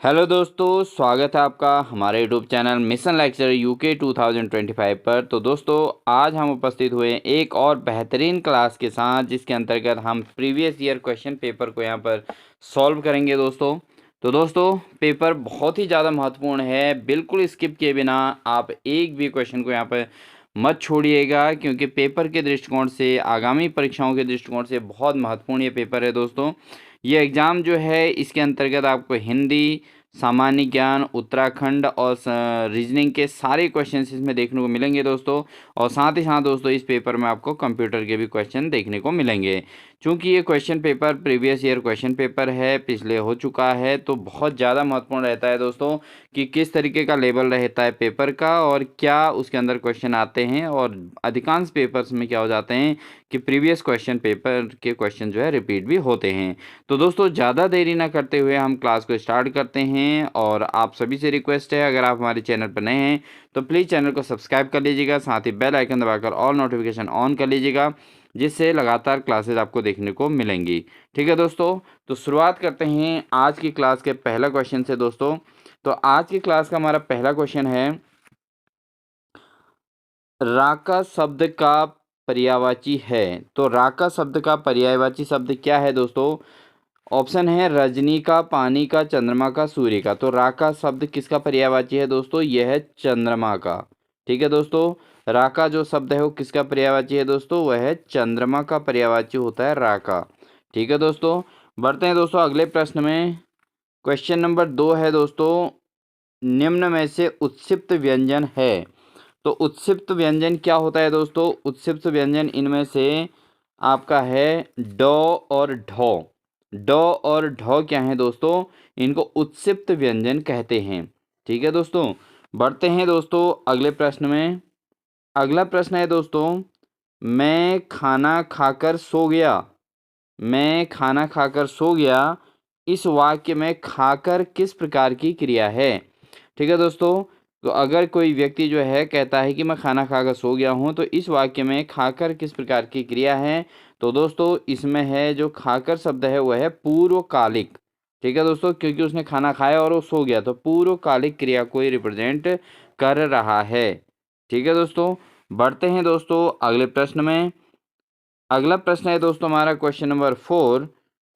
Hello दोस्तों, स्वागत है आपका हमारे YouTube channel mission lecture UK 2025 पर। तो दोस्तों, आज हम उपस्थित हुए एक और बेहतरीन क्लास के साथ, जिसके अंतर्गत हम प्रीवियस ईयर क्वेश्चन पेपर को यहां पर सॉल्व करेंगे दोस्तों। तो दोस्तों, पेपर बहुत ही ज़्यादा महत्वपूर्ण है, बिल्कुल स्किप किए बिना आप एक भी क्वेश्चन को यहाँ पर मत छोड़िएगा, क्योंकि पेपर के दृष्टिकोण से, आगामी परीक्षाओं के दृष्टिकोण से बहुत महत्वपूर्ण ये पेपर है दोस्तों। ये एग्ज़ाम जो है, इसके अंतर्गत आपको हिंदी, सामान्य ज्ञान, उत्तराखंड और रीजनिंग के सारे क्वेश्चंस इसमें देखने को मिलेंगे दोस्तों। और साथ ही साथ दोस्तों, इस पेपर में आपको कंप्यूटर के भी क्वेश्चन देखने को मिलेंगे। चूंकि ये question paper previous year question paper है, पिछले हो चुका है, तो बहुत ज़्यादा महत्वपूर्ण रहता है दोस्तों कि किस तरीके का लेवल रहता है पेपर का और क्या उसके अंदर क्वेश्चन आते हैं। और अधिकांश पेपर्स में क्या हो जाते हैं कि प्रीवियस क्वेश्चन पेपर के क्वेश्चन जो है रिपीट भी होते हैं। तो दोस्तों, ज़्यादा देरी ना करते हुए हम क्लास को स्टार्ट करते हैं। और आप सभी से रिक्वेस्ट है, अगर आप हमारे चैनल पर नए हैं तो प्लीज़ चैनल को सब्सक्राइब कर लीजिएगा, साथ ही बेल आइकन दबाकर ऑल नोटिफिकेशन ऑन कर लीजिएगा, जिससे लगातार क्लासेज आपको देखने को मिलेंगी। ठीक है दोस्तों, तो शुरुआत करते हैं आज की क्लास के पहला क्वेश्चन से दोस्तों। तो आज की क्लास का हमारा पहला क्वेश्चन है, राका शब्द का पर्यायवाची है। तो राका शब्द का पर्यायवाची शब्द क्या है दोस्तों? ऑप्शन है रजनी का, पानी का, चंद्रमा का, सूर्य का। तो राका शब्द किसका पर्यायवाची है दोस्तों? यह है चंद्रमा का। ठीक है दोस्तों, राका जो शब्द है वो किसका पर्यायवाची है दोस्तों? वह है चंद्रमा का पर्यायवाची होता है राका। ठीक है दोस्तों, बढ़ते हैं दोस्तों अगले प्रश्न में। क्वेश्चन नंबर 2 है दोस्तों, निम्न में से उत्क्षिप्त व्यंजन है। तो उत्क्षिप्त व्यंजन क्या होता है दोस्तों? उत्क्षिप्त व्यंजन इनमें से आपका है ड और ढ। ड और ढ क्या है दोस्तों? इनको उत्क्षिप्त व्यंजन कहते हैं। ठीक है दोस्तों, बढ़ते हैं दोस्तों अगले प्रश्न में। अगला प्रश्न है दोस्तों, मैं खाना खाकर सो गया। मैं खाना खाकर सो गया, इस वाक्य में खाकर किस प्रकार की क्रिया है? ठीक है दोस्तों, तो अगर कोई व्यक्ति जो है कहता है कि मैं खाना खाकर सो गया हूँ, तो इस वाक्य में खाकर किस प्रकार की क्रिया है? तो दोस्तों, इसमें है जो खाकर शब्द है वह है पूर्वकालिक। ठीक है दोस्तों, क्योंकि उसने खाना खाया और वो सो गया, तो पूर्वकालिक क्रिया को ही रिप्रेजेंट कर रहा है। ठीक है दोस्तों, बढ़ते हैं दोस्तों अगले प्रश्न में। अगला प्रश्न है दोस्तों हमारा क्वेश्चन नंबर 4।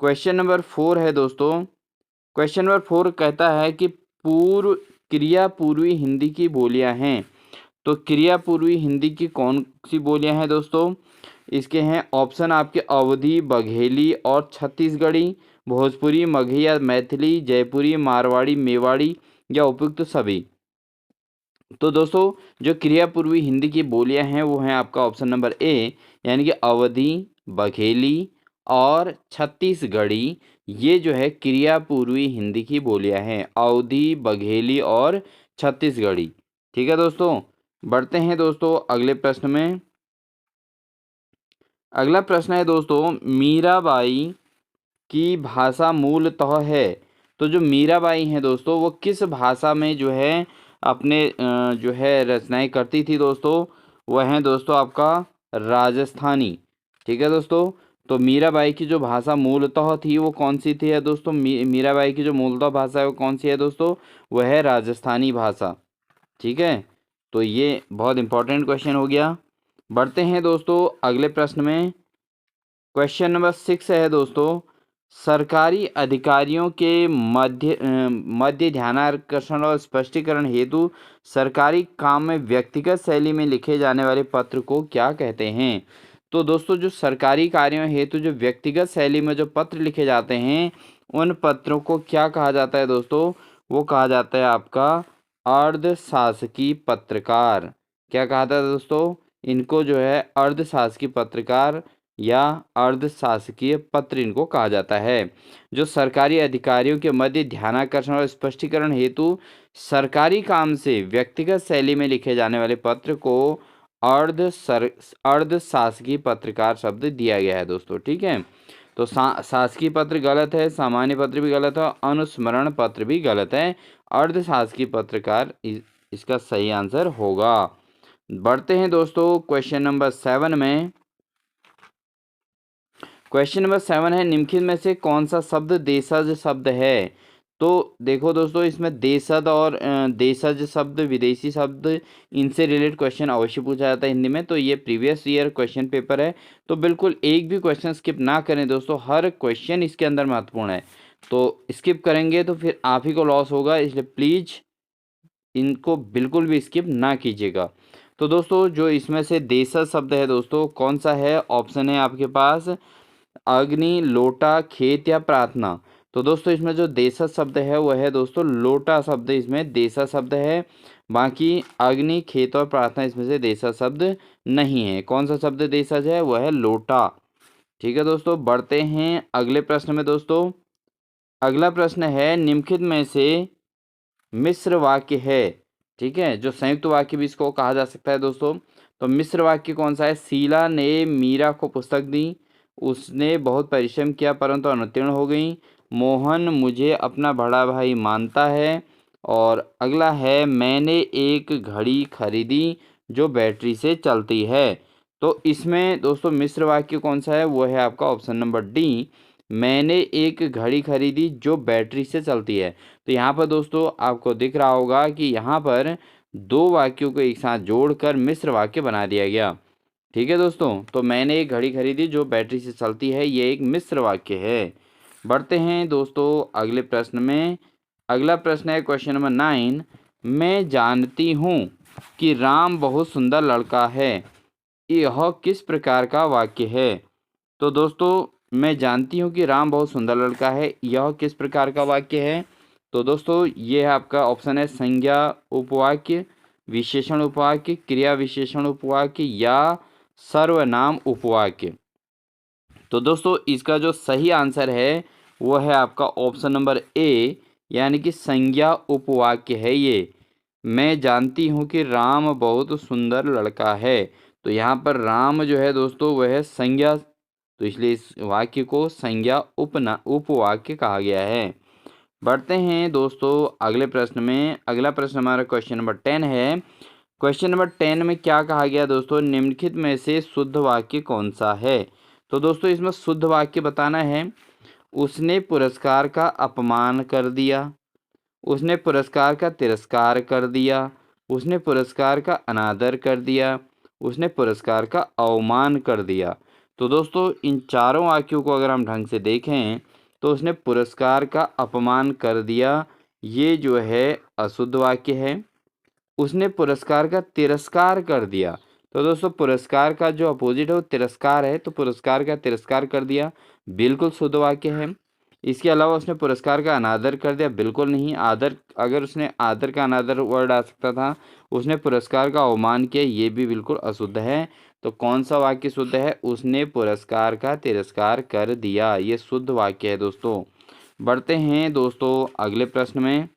क्वेश्चन नंबर 4 है दोस्तों, क्वेश्चन नंबर 4 कहता है कि पूर्व क्रिया पूर्वी हिंदी की बोलियां हैं। तो क्रिया पूर्वी हिंदी की कौन सी बोलियां हैं दोस्तों? इसके हैं ऑप्शन आपके अवधी, बघेली और छत्तीसगढ़ी, भोजपुरी, मगही या मैथिली, जयपुरी, मारवाड़ी, मेवाड़ी या उपयुक्त सभी। तो दोस्तों, जो क्रिया पूर्वी हिंदी की बोलियां हैं वो हैं आपका ऑप्शन नंबर ए, यानी कि अवधी, बघेली और छत्तीसगढ़ी। ये जो है क्रिया पूर्वी हिंदी की बोलियां हैं, अवधी, बघेली और छत्तीसगढ़ी। ठीक है दोस्तों, बढ़ते हैं दोस्तों अगले प्रश्न में। अगला प्रश्न है दोस्तों, मीराबाई की भाषा मूलतः है। तो जो मीराबाई हैं दोस्तों, वो किस भाषा में जो है अपने जो है रचनाएं करती थी दोस्तों? वह हैं दोस्तों आपका राजस्थानी। ठीक है दोस्तों, तो मीराबाई की जो भाषा मूलतः थी वो कौन सी थी है दोस्तों? मीराबाई की जो मूलतः भाषा है वो कौन सी है दोस्तों? वह है राजस्थानी भाषा। ठीक है, तो ये बहुत इंपॉर्टेंट क्वेश्चन हो गया। बढ़ते हैं दोस्तों अगले प्रश्न में। क्वेश्चन नंबर 6 है दोस्तों, सरकारी अधिकारियों के मध्य ध्यानाकर्षण और स्पष्टीकरण हेतु सरकारी काम में व्यक्तिगत शैली में लिखे जाने वाले पत्र को क्या कहते हैं? तो दोस्तों, जो सरकारी कार्यों हेतु जो व्यक्तिगत शैली में जो पत्र लिखे जाते हैं, उन पत्रों को क्या कहा जाता है दोस्तों? वो कहा जाता है आपका अर्धशासकीय पत्रकार। क्या कहा था दोस्तों? इनको जो है अर्धशासकीय पत्रकार या अर्धशासकीय पत्र इनको कहा जाता है। जो सरकारी अधिकारियों के मध्य ध्यानाकर्षण और स्पष्टीकरण हेतु सरकारी काम से व्यक्तिगत शैली में लिखे जाने वाले पत्र को अर्धशासकीय पत्रकार शब्द दिया गया है दोस्तों। ठीक है, तो शासकीय पत्र गलत है, सामान्य पत्र भी गलत है, अनुस्मरण पत्र भी गलत है। अर्धशासकीय पत्रकार इसका सही आंसर होगा। बढ़ते हैं दोस्तों क्वेश्चन नंबर 7 में। क्वेश्चन नंबर 7 है, निम्नलिखित में से कौन सा शब्द देशज शब्द है? तो देखो दोस्तों, इसमें देशज और देशज शब्द, विदेशी शब्द, इनसे रिलेटेड क्वेश्चन अवश्य पूछा जाता है हिंदी में। तो ये प्रीवियस ईयर क्वेश्चन पेपर है, तो बिल्कुल एक भी क्वेश्चन स्किप ना करें दोस्तों, हर क्वेश्चन इसके अंदर महत्वपूर्ण है। तो स्किप करेंगे तो फिर आप ही को लॉस होगा, इसलिए प्लीज़ इनको बिल्कुल भी स्किप ना कीजिएगा। तो दोस्तों, जो इसमें से देशज शब्द है दोस्तों, कौन सा है? ऑप्शन है आपके पास अग्नि, लोटा, खेत या प्रार्थना। तो दोस्तों, इसमें जो देशज शब्द है वह है दोस्तों लोटा शब्द, इसमें देशज शब्द है। बाकी अग्नि, खेत और प्रार्थना इसमें से देशज शब्द नहीं है। कौन सा शब्द देशज है? वह है लोटा। ठीक है दोस्तों, बढ़ते हैं अगले प्रश्न में दोस्तों। अगला प्रश्न है, निम्नलिखित में से मिश्र वाक्य है, ठीक है, जो संयुक्त वाक्य भी इसको कहा जा सकता है दोस्तों। तो मिश्र वाक्य कौन सा है? शीला ने मीरा को पुस्तक दी, उसने बहुत परिश्रम किया परंतु अनुत्तीर्ण हो गई, मोहन मुझे अपना बड़ा भाई मानता है, और अगला है मैंने एक घड़ी खरीदी जो बैटरी से चलती है। तो इसमें दोस्तों मिश्र वाक्य कौन सा है? वो है आपका ऑप्शन नंबर डी, मैंने एक घड़ी खरीदी जो बैटरी से चलती है। तो यहाँ पर दोस्तों आपको दिख रहा होगा कि यहाँ पर दो वाक्यों को एक साथ जोड़कर मिश्र वाक्य बना दिया गया। ठीक है दोस्तों, तो मैंने एक घड़ी खरीदी जो बैटरी से चलती है, ये एक मिश्र वाक्य है। बढ़ते हैं दोस्तों अगले प्रश्न में। अगला प्रश्न है क्वेश्चन नंबर 9, मैं जानती हूँ कि राम बहुत सुंदर लड़का है, यह किस प्रकार का वाक्य है? तो दोस्तों, मैं जानती हूँ कि राम बहुत सुंदर लड़का है, यह किस प्रकार का वाक्य है? तो दोस्तों, ये है आपका ऑप्शन है संज्ञा उपवाक्य, विशेषण उपवाक्य, क्रिया विशेषण उपवाक्य या सर्वनाम उपवाक्य। तो दोस्तों, इसका जो सही आंसर है वो है आपका ऑप्शन नंबर ए, यानी कि संज्ञा उपवाक्य है ये। मैं जानती हूँ कि राम बहुत सुंदर लड़का है, तो यहाँ पर राम जो है दोस्तों वह है संज्ञा, तो इसलिए इस वाक्य को संज्ञा उपवाक्य कहा गया है। बढ़ते हैं दोस्तों अगले प्रश्न में। अगला प्रश्न हमारा क्वेश्चन नंबर 10 है। क्वेश्चन नंबर 10 में क्या कहा गया दोस्तों? निम्नलिखित में से शुद्ध वाक्य कौन सा है? तो दोस्तों, इसमें शुद्ध वाक्य बताना है। उसने पुरस्कार का अपमान कर दिया, उसने पुरस्कार का तिरस्कार कर दिया, उसने पुरस्कार का अनादर कर दिया, उसने पुरस्कार का अवमान कर दिया। तो दोस्तों, इन चारों वाक्यों को अगर हम ढंग से देखें तो उसने पुरस्कार का अपमान कर दिया, ये जो है अशुद्ध वाक्य है। उसने पुरस्कार का तिरस्कार कर दिया, तो दोस्तों पुरस्कार का जो अपोजिट है वो तिरस्कार है, तो पुरस्कार का तिरस्कार कर दिया बिल्कुल शुद्ध वाक्य है। इसके अलावा उसने पुरस्कार का अनादर कर दिया, बिल्कुल नहीं। आदर, अगर उसने आदर का अनादर वर्ड आ सकता था। उसने पुरस्कार का अवमान किया, ये भी बिल्कुल अशुद्ध है। तो कौन सा वाक्य शुद्ध है? उसने पुरस्कार का तिरस्कार कर दिया, ये शुद्ध वाक्य है दोस्तों। बढ़ते हैं दोस्तों अगले प्रश्न में।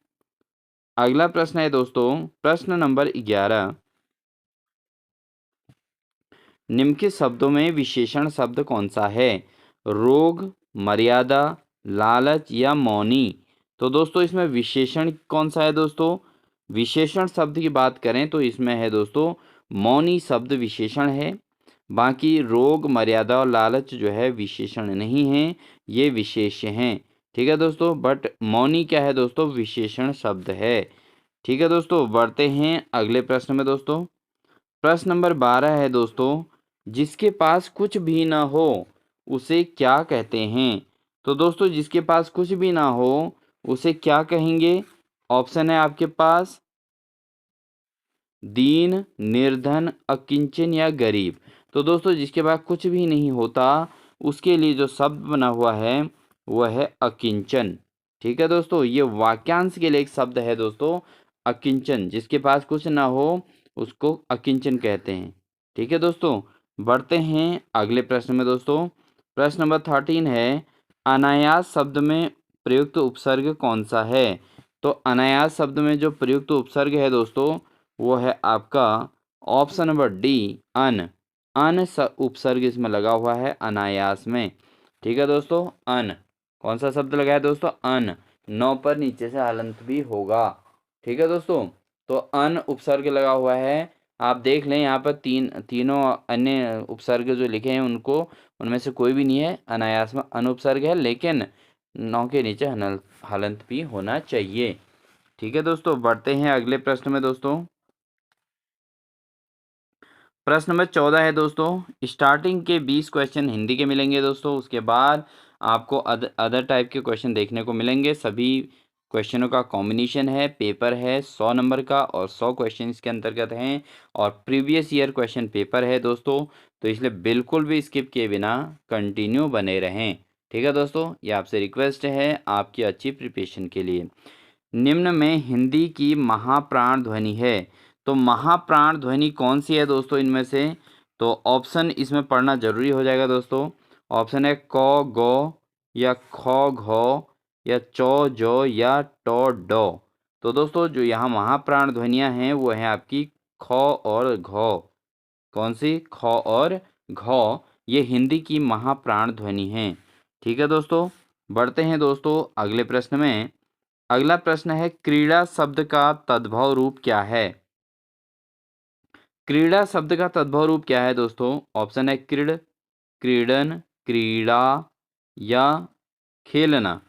अगला प्रश्न है दोस्तों प्रश्न नंबर 11, निम्नलिखित शब्दों में विशेषण शब्द कौन सा है? रोग, मर्यादा, लालच या मौनी। तो दोस्तों, इसमें विशेषण कौन सा है दोस्तों? विशेषण शब्द की बात करें तो इसमें है दोस्तों मौनी शब्द विशेषण है। बाकी रोग, मर्यादा और लालच जो है विशेषण नहीं है, ये विशेष्य हैं। ठीक है दोस्तों, बट मौनी क्या है दोस्तों? विशेषण शब्द है। ठीक है दोस्तों, बढ़ते हैं अगले प्रश्न में दोस्तों। प्रश्न नंबर 12 है दोस्तों, जिसके पास कुछ भी ना हो उसे क्या कहते हैं? तो दोस्तों, जिसके पास कुछ भी ना हो उसे क्या कहेंगे? ऑप्शन है आपके पास दीन, निर्धन, अकिंचन या गरीब। तो दोस्तों, जिसके पास कुछ भी नहीं होता उसके लिए जो शब्द बना हुआ है वह है अकिंचन। ठीक है दोस्तों, ये वाक्यांश के लिए एक शब्द है दोस्तों अकिंचन। जिसके पास कुछ ना हो उसको अकिंचन कहते हैं। ठीक है दोस्तों, बढ़ते हैं अगले प्रश्न में दोस्तों। प्रश्न नंबर 13 है, अनायास शब्द में प्रयुक्त उपसर्ग कौन सा है? तो अनायास शब्द में जो प्रयुक्त उपसर्ग है दोस्तों वो है आपका ऑप्शन नंबर डी, अन। अन उपसर्ग इसमें लगा हुआ है अनायास में। ठीक है दोस्तों, अन कौन सा शब्द लगा है दोस्तों? अन। नौ पर नीचे से हलंत भी होगा। ठीक है दोस्तों, तो अन उपसर्ग लगा हुआ है। आप देख लें यहाँ पर तीनों अन्य उपसर्ग जो लिखे हैं उनको, उनमें से कोई भी नहीं है अनायास में अन उपसर्ग है, लेकिन नौ के नीचे हलंत भी होना चाहिए। ठीक है दोस्तों, बढ़ते हैं अगले प्रश्न में दोस्तों। प्रश्न नंबर 14 है दोस्तों। स्टार्टिंग के 20 क्वेश्चन हिंदी के मिलेंगे दोस्तों, उसके बाद आपको अदर टाइप के क्वेश्चन देखने को मिलेंगे। सभी क्वेश्चनों का कॉम्बिनेशन है, पेपर है 100 नंबर का और 100 क्वेश्चन इसके अंतर्गत हैं और प्रीवियस ईयर क्वेश्चन पेपर है दोस्तों। तो इसलिए बिल्कुल भी स्किप किए बिना कंटिन्यू बने रहें। ठीक है दोस्तों, ये आपसे रिक्वेस्ट है आपकी अच्छी प्रिपरेशन के लिए। निम्न में हिंदी की महाप्राण ध्वनि है, तो महाप्राण ध्वनि कौन सी है दोस्तों इनमें से? तो ऑप्शन इसमें पढ़ना जरूरी हो जाएगा दोस्तों। ऑप्शन है क गो या ख घो या चौ जो या टो डो। तो दोस्तों जो यहाँ महाप्राण ध्वनियाँ हैं वो है आपकी ख और घो। कौन सी? ख और घो, ये हिंदी की महाप्राण ध्वनि है। ठीक है दोस्तों, बढ़ते हैं दोस्तों अगले प्रश्न में। अगला प्रश्न है क्रीड़ा शब्द का तद्भव रूप क्या है? क्रीड़ा शब्द का तद्भव रूप क्या है दोस्तों? ऑप्शन है क्रीड, क्रीडन, क्रीड़ा या खेलना।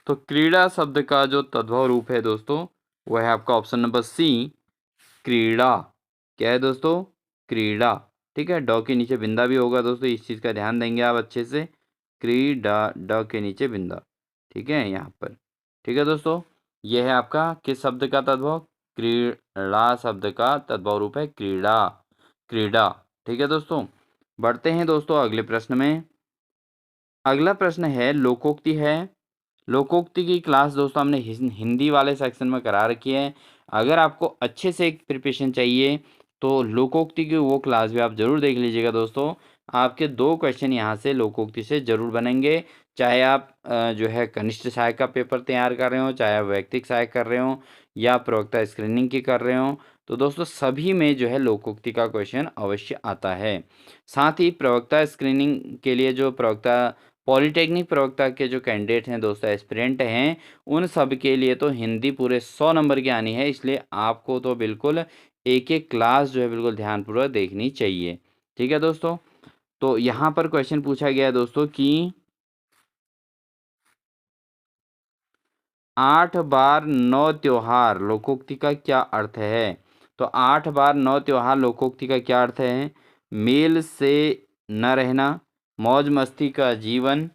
तो क्रीड़ा शब्द का जो तद्भव रूप है दोस्तों वह है आपका ऑप्शन नंबर सी, क्रीड़ा। क्या है दोस्तों? क्रीड़ा। ठीक है, डॉ के नीचे बिंदा भी होगा दोस्तों, इस चीज़ का ध्यान देंगे आप अच्छे से। क्रीड़ा, ड के नीचे बिंदा। ठीक है यहाँ पर। ठीक है दोस्तों, यह है आपका किस शब्द का तद्भव? क्रीड़ा शब्द का तद्भव रूप है क्रीड़ा, क्रीड़ा। ठीक है दोस्तों, बढ़ते हैं दोस्तों अगले प्रश्न में। अगला प्रश्न है लोकोक्ति है। लोकोक्ति की क्लास दोस्तों हमने हिंदी वाले सेक्शन में करा रखी है। अगर आपको अच्छे से एक प्रिपरेशन चाहिए तो लोकोक्ति की वो क्लास भी आप जरूर देख लीजिएगा दोस्तों। आपके 2 क्वेश्चन यहाँ से लोकोक्ति से जरूर बनेंगे। चाहे आप जो है कनिष्ठ सहायक का पेपर तैयार कर रहे हो, चाहे आप वैयक्तिक सहायक कर रहे हो या प्रवक्ता स्क्रीनिंग की कर रहे हो, तो दोस्तों सभी में जो है लोकोक्ति का क्वेश्चन अवश्य आता है। साथ ही प्रवक्ता स्क्रीनिंग के लिए जो प्रवक्ता पॉलिटेक्निक प्रवक्ता के जो कैंडिडेट हैं दोस्तों, एस्पिरेंट हैं, उन सब के लिए तो हिंदी पूरे 100 नंबर की आनी है। इसलिए आपको तो बिल्कुल एक एक क्लास जो है बिल्कुल ध्यानपूर्वक देखनी चाहिए। ठीक है दोस्तों, तो यहाँ पर क्वेश्चन पूछा गया है दोस्तों कि 8 बार 9 त्योहार लोकोक्ति का क्या अर्थ है? तो 8 बार 9 त्योहार लोकोक्ति का क्या अर्थ है? मेल से न रहना, मौज मस्ती का जीवन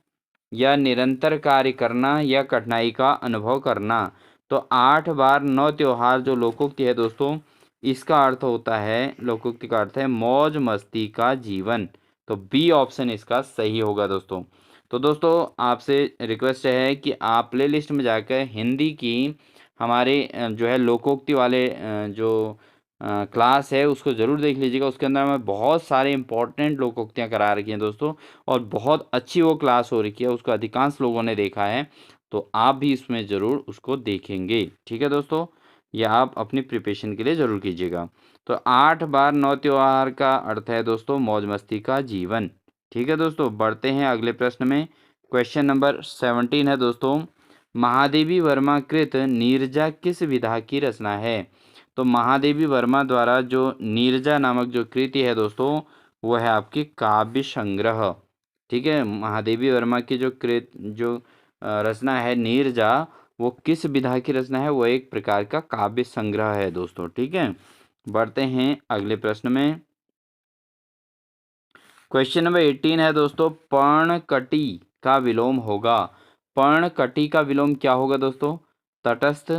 या निरंतर कार्य करना या कठिनाई का अनुभव करना। तो 8 बार 9 त्योहार जो लोकोक्ति है दोस्तों, इसका अर्थ होता है, लोकोक्ति का अर्थ है मौज मस्ती का जीवन। तो बी ऑप्शन इसका सही होगा दोस्तों। तो दोस्तों आपसे रिक्वेस्ट है कि आप प्ले लिस्ट में जाकर हिंदी की हमारे जो है लोकोक्ति वाले जो क्लास है उसको ज़रूर देख लीजिएगा। उसके अंदर हमें बहुत सारे इंपॉर्टेंट लोकोक्तियाँ करा रखी हैं दोस्तों और बहुत अच्छी वो क्लास हो रखी है, उसको अधिकांश लोगों ने देखा है। तो आप भी इसमें ज़रूर उसको देखेंगे। ठीक है दोस्तों, ये आप अपनी प्रिपरेशन के लिए ज़रूर कीजिएगा। तो 8 बार 9 त्योहार का अर्थ है दोस्तों मौज मस्ती का जीवन। ठीक है दोस्तों, बढ़ते हैं अगले प्रश्न में। क्वेश्चन नंबर 17 है दोस्तों। महादेवी वर्मा कृत नीरजा किस विधा की रचना है? तो महादेवी वर्मा द्वारा जो नीरजा नामक जो कृति है दोस्तों वो है आपकी काव्य संग्रह। ठीक है, महादेवी वर्मा की जो रचना है नीरजा, वो किस विधा की रचना है? वो एक प्रकार का काव्य संग्रह है दोस्तों। ठीक है, बढ़ते हैं अगले प्रश्न में। क्वेश्चन नंबर 18 है दोस्तों। पर्णकटी का विलोम होगा। पर्णकटी का विलोम क्या होगा दोस्तों? तटस्थ,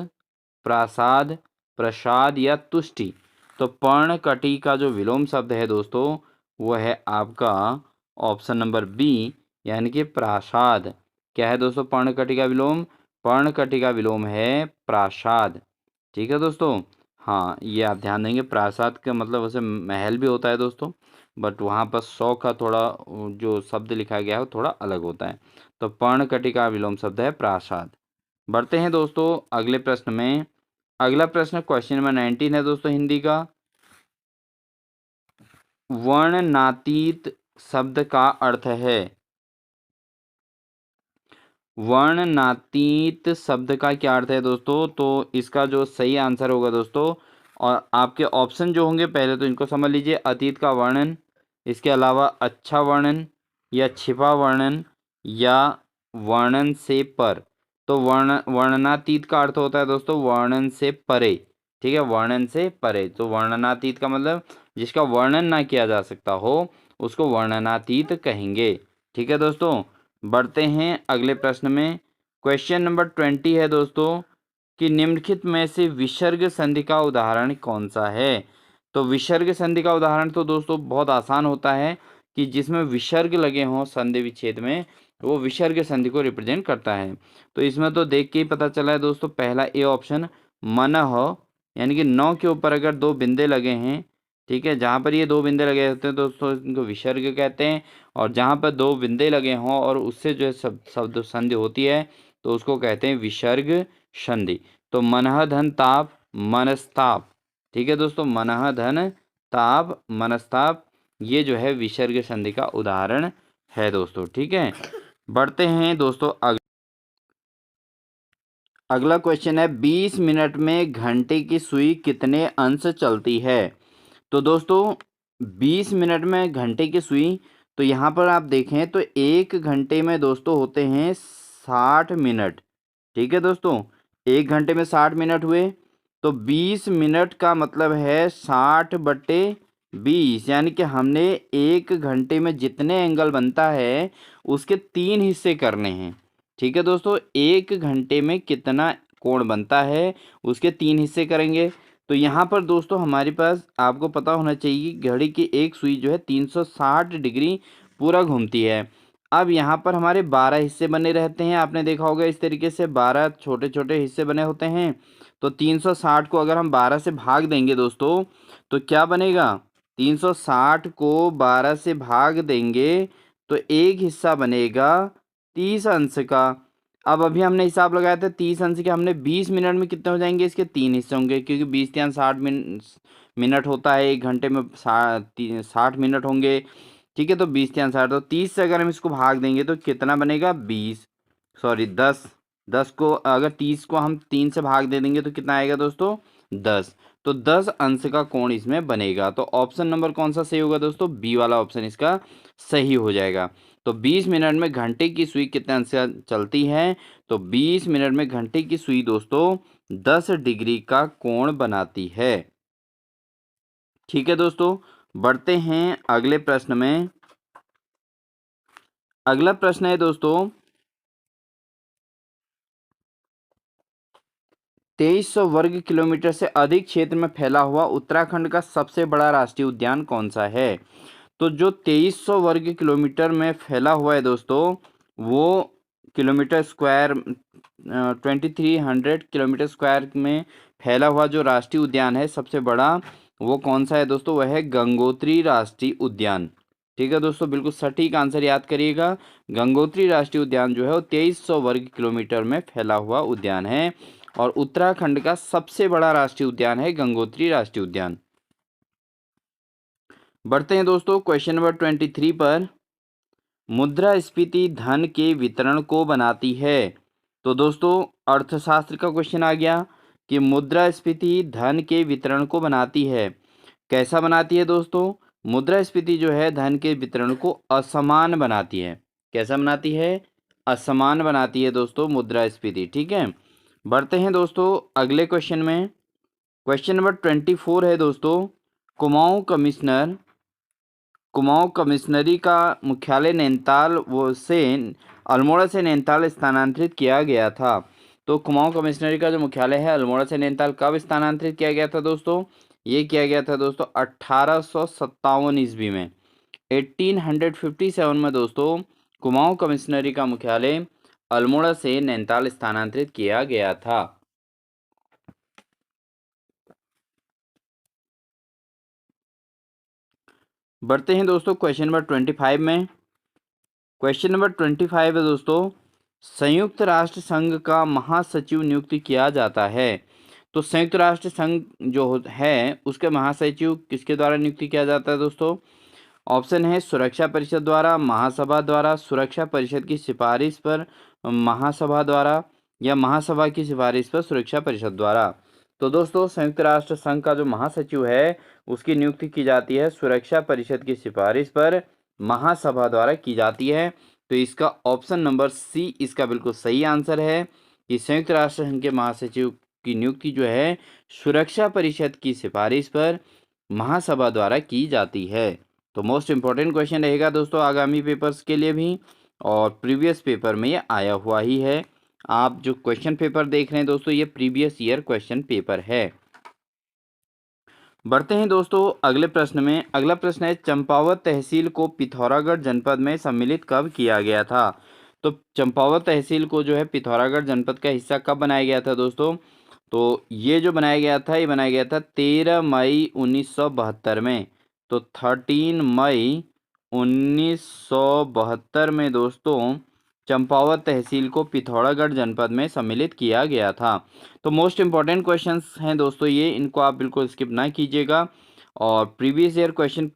प्रासाद, प्रसाद या तुष्टि। तो पर्णकटी का जो विलोम शब्द है दोस्तों वो है आपका ऑप्शन नंबर बी, यानी कि प्रासाद। क्या है दोस्तों पर्णकटी का विलोम? पर्णकटी का विलोम है प्रासाद। ठीक है दोस्तों, हाँ ये आप ध्यान देंगे। प्रासाद का मतलब वैसे महल भी होता है दोस्तों, बट वहाँ पर 100 का थोड़ा जो शब्द लिखा गया है वो थोड़ा अलग होता है। तो पर्णकटी का विलोम शब्द है प्रासाद। बढ़ते हैं दोस्तों अगले प्रश्न में। अगला प्रश्न क्वेश्चन नंबर 19 है दोस्तों हिंदी का। वर्णनातीत शब्द का अर्थ है। वर्णनातीत शब्द का क्या अर्थ है दोस्तों? तो इसका जो सही आंसर होगा दोस्तों, और आपके ऑप्शन जो होंगे पहले तो इनको समझ लीजिए। अतीत का वर्णन, इसके अलावा अच्छा वर्णन या छिपा वर्णन या वर्णन से पर। तो वर्णनातीत का अर्थ होता है दोस्तों वर्णन से परे। ठीक है, वर्णन से परे। तो वर्णनातीत का मतलब जिसका वर्णन ना किया जा सकता हो उसको वर्णनातीत कहेंगे। ठीक है दोस्तों, बढ़ते हैं अगले प्रश्न में। क्वेश्चन नंबर 20 है दोस्तों कि निम्नलिखित में से विसर्ग संधि का उदाहरण कौन सा है। तो विसर्ग संधि का उदाहरण तो दोस्तों बहुत आसान होता है कि जिसमें विसर्ग लगे हों संधि विच्छेद में, वो विसर्ग संधि को रिप्रेजेंट करता है। तो इसमें तो देख के ही पता चला है दोस्तों, पहला ए ऑप्शन मनः, यानी कि नौ के ऊपर अगर दो बिंदे लगे हैं, ठीक है, जहाँ पर ये दो बिंदे लगे होते हैं दोस्तों इनको विसर्ग कहते हैं। और जहाँ पर दो बिंदे लगे हों और उससे जो है शब्द संधि होती है तो उसको कहते हैं विसर्ग संधि। तो मनः धन ताप मनस्ताप, ठीक है दोस्तों, मनः धन ताप मनस्ताप, ये जो है विसर्ग संधि का उदाहरण है दोस्तों। ठीक है, बढ़ते हैं दोस्तों अगला क्वेश्चन है 20 मिनट में घंटे की सुई कितने अंश चलती है। तो दोस्तों 20 मिनट में घंटे की सुई, तो यहाँ पर आप देखें तो एक घंटे में दोस्तों होते हैं 60 मिनट। ठीक है दोस्तों, एक घंटे में 60 मिनट हुए, तो 20 मिनट का मतलब है 60/20, यानी कि हमने एक घंटे में जितने एंगल बनता है उसके 3 हिस्से करने हैं। ठीक है दोस्तों, एक घंटे में कितना कोण बनता है उसके 3 हिस्से करेंगे। तो यहाँ पर दोस्तों हमारे पास आपको पता होना चाहिए कि घड़ी की एक सुई जो है 360 डिग्री पूरा घूमती है। अब यहाँ पर हमारे 12 हिस्से बने रहते हैं, आपने देखा होगा इस तरीके से 12 छोटे छोटे हिस्से बने होते हैं। तो 360 को अगर हम 12 से भाग देंगे दोस्तों तो क्या बनेगा, 360 को 12 से भाग देंगे तो एक हिस्सा बनेगा 30 अंश का। अब अभी हमने हिसाब लगाया था 30 अंश के, हमने 20 मिनट में कितने हो जाएंगे, इसके 3 हिस्से होंगे क्योंकि 20 या 60 मिनट होता है, एक घंटे में 60 मिनट होंगे। ठीक है, तो 20 या 60, तो 30 से अगर हम इसको भाग देंगे तो कितना बनेगा 20, सॉरी 10। 10 को अगर 30 को हम 3 से भाग दे देंगे तो कितना आएगा दोस्तों 10। तो 10 अंश का कोण इसमें बनेगा। तो ऑप्शन नंबर कौन सा सही होगा दोस्तों, बी वाला ऑप्शन इसका सही हो जाएगा। तो 20 मिनट में घंटे की सुई कितने अंश से चलती है, तो 20 मिनट में घंटे की सुई दोस्तों 10 डिग्री का कोण बनाती है। ठीक है दोस्तों, बढ़ते हैं अगले प्रश्न में। अगला प्रश्न है दोस्तों 2300 वर्ग किलोमीटर से अधिक क्षेत्र में फैला हुआ उत्तराखंड का सबसे बड़ा राष्ट्रीय उद्यान कौन सा है। तो जो 2300 वर्ग किलोमीटर में फैला हुआ है दोस्तों, वो किलोमीटर स्क्वायर 2300 किलोमीटर स्क्वायर में फैला हुआ जो राष्ट्रीय उद्यान है सबसे बड़ा, वो कौन सा है दोस्तों, वह है गंगोत्री राष्ट्रीय उद्यान। ठीक है दोस्तों, बिल्कुल सटीक आंसर याद करिएगा। गंगोत्री राष्ट्रीय उद्यान जो है वो 2300 वर्ग किलोमीटर में फैला हुआ उद्यान है और उत्तराखंड का सबसे बड़ा राष्ट्रीय उद्यान है गंगोत्री राष्ट्रीय उद्यान। बढ़ते हैं दोस्तों क्वेश्चन नंबर 23 पर। मुद्रास्फीति धन के वितरण को बनाती है। तो दोस्तों अर्थशास्त्र का क्वेश्चन आ गया कि मुद्रास्फीति धन के वितरण को बनाती है। कैसा बनाती है दोस्तों, मुद्रास्फीति जो है धन के वितरण को असमान बनाती है। कैसा बनाती है, असमान बनाती है दोस्तों मुद्रास्फीति। ठीक है, बढ़ते हैं दोस्तों अगले क्वेश्चन में। क्वेश्चन नंबर 24 है दोस्तों, कुमाऊं कमिश्नरी का मुख्यालय नैनीताल से अल्मोड़ा से नैनीताल स्थानांतरित किया गया था। तो कुमाऊं कमिश्नरी का जो मुख्यालय है अल्मोड़ा से नैनीताल कब स्थानांतरित किया गया था दोस्तों, ये किया गया था दोस्तों 1857 ईस्वी में। 1857 में दोस्तों कुमाऊं कमिश्नरी का मुख्यालय अल्मोड़ा से नैनीताल स्थानांतरित किया गया था। बढ़ते हैं दोस्तों क्वेश्चन नंबर 25 में। क्वेश्चन नंबर 25 है दोस्तों, संयुक्त राष्ट्र संघ का महासचिव नियुक्त किया जाता है। तो संयुक्त राष्ट्र संघ जो है उसके महासचिव किसके द्वारा नियुक्त किया जाता है दोस्तों, ऑप्शन है सुरक्षा परिषद द्वारा, महासभा द्वारा, सुरक्षा परिषद की सिफारिश पर महासभा द्वारा, या महासभा की सिफारिश पर सुरक्षा परिषद द्वारा। तो दोस्तों संयुक्त राष्ट्र संघ का जो महासचिव है उसकी नियुक्ति की जाती है सुरक्षा परिषद की सिफारिश पर महासभा द्वारा की जाती है। तो इसका ऑप्शन नंबर सी इसका बिल्कुल सही आंसर है कि संयुक्त राष्ट्र संघ के महासचिव की नियुक्ति जो है सुरक्षा परिषद की सिफारिश पर महासभा द्वारा की जाती है। तो मोस्ट इम्पोर्टेंट क्वेश्चन रहेगा दोस्तों आगामी पेपर्स के लिए भी, और प्रीवियस पेपर में ये आया हुआ ही है। आप जो क्वेश्चन पेपर देख रहे हैं दोस्तों, ये प्रीवियस ईयर क्वेश्चन पेपर है। बढ़ते हैं दोस्तों अगले प्रश्न में। अगला प्रश्न है, चंपावत तहसील को पिथौरागढ़ जनपद में सम्मिलित कब किया गया था? तो चंपावत तहसील को जो है पिथौरागढ़ जनपद का हिस्सा कब बनाया गया था दोस्तों? तो ये जो बनाया गया था, ये बनाया गया था 13 मई 1972 में। तो 13 मई 1972 में दोस्तों चंपावत तहसील को पिथौरागढ़ जनपद में सम्मिलित किया गया था। तो मोस्ट इम्पॉर्टेंट क्वेश्चंस हैं दोस्तों ये, इनको आप बिल्कुल स्किप ना कीजिएगा। और प्रीवियस ईयर क्वेश्चन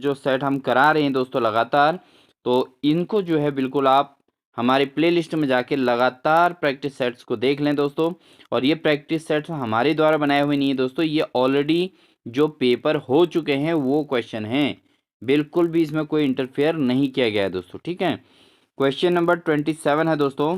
जो सेट हम करा रहे हैं दोस्तों लगातार, तो इनको जो है बिल्कुल आप हमारे प्लेलिस्ट में जाके लगातार प्रैक्टिस सेट्स को देख लें दोस्तों। और ये प्रैक्टिस सेट्स हमारे द्वारा बनाए हुए नहीं है दोस्तों, ये ऑलरेडी जो पेपर हो चुके हैं वो क्वेश्चन हैं, बिल्कुल भी इसमें कोई इंटरफेयर नहीं किया गया है दोस्तों, ठीक है। क्वेश्चन नंबर 27 है दोस्तों,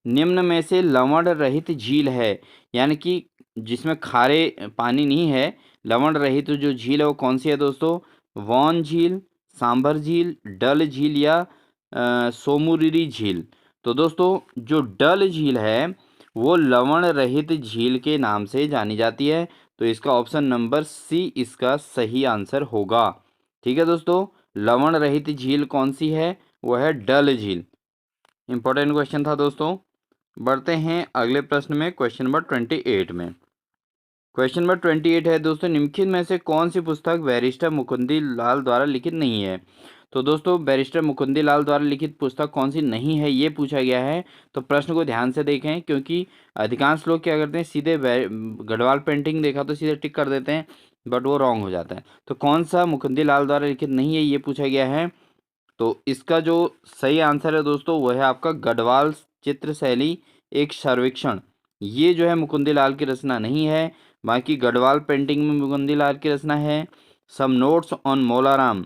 निम्न में से लवण रहित झील है, यानी कि जिसमें खारे पानी नहीं है, लवण रहित जो झील है वो कौन सी है दोस्तों? वॉन झील, सांभर झील, डल झील या सोमुरिरी झील। तो दोस्तों जो डल झील है वो लवण रहित झील के नाम से जानी जाती है। तो इसका ऑप्शन नंबर सी इसका सही आंसर होगा, ठीक है दोस्तों। लवण रहित झील कौन सी है? वो है डल झील। इंपॉर्टेंट क्वेश्चन था दोस्तों। बढ़ते हैं अगले प्रश्न में, क्वेश्चन नंबर 28 में। क्वेश्चन नंबर 28 है दोस्तों, निम्नलिखित में से कौन सी पुस्तक बैरिस्टर मुकुंदी लाल द्वारा लिखित नहीं है? तो दोस्तों बैरिस्टर मुकुंदी लाल द्वारा लिखित पुस्तक कौन सी नहीं है, ये पूछा गया है। तो प्रश्न को ध्यान से देखें, क्योंकि अधिकांश लोग क्या करते हैं, सीधे गढ़वाल पेंटिंग देखा तो सीधे टिक कर देते हैं, बट वो रॉन्ग हो जाता है। तो कौन सा मुकुंदी लाल द्वारा लिखित नहीं है, ये पूछा गया है। तो इसका जो सही आंसर है दोस्तों वो है आपका गढ़वाल चित्र शैली एक सर्वेक्षण। ये जो है मुकुंदी लाल की रचना नहीं है, बाकी गढ़वाल पेंटिंग में मुकुंदी लाल की रचना है। सम नोट्स ऑन मोलाराम,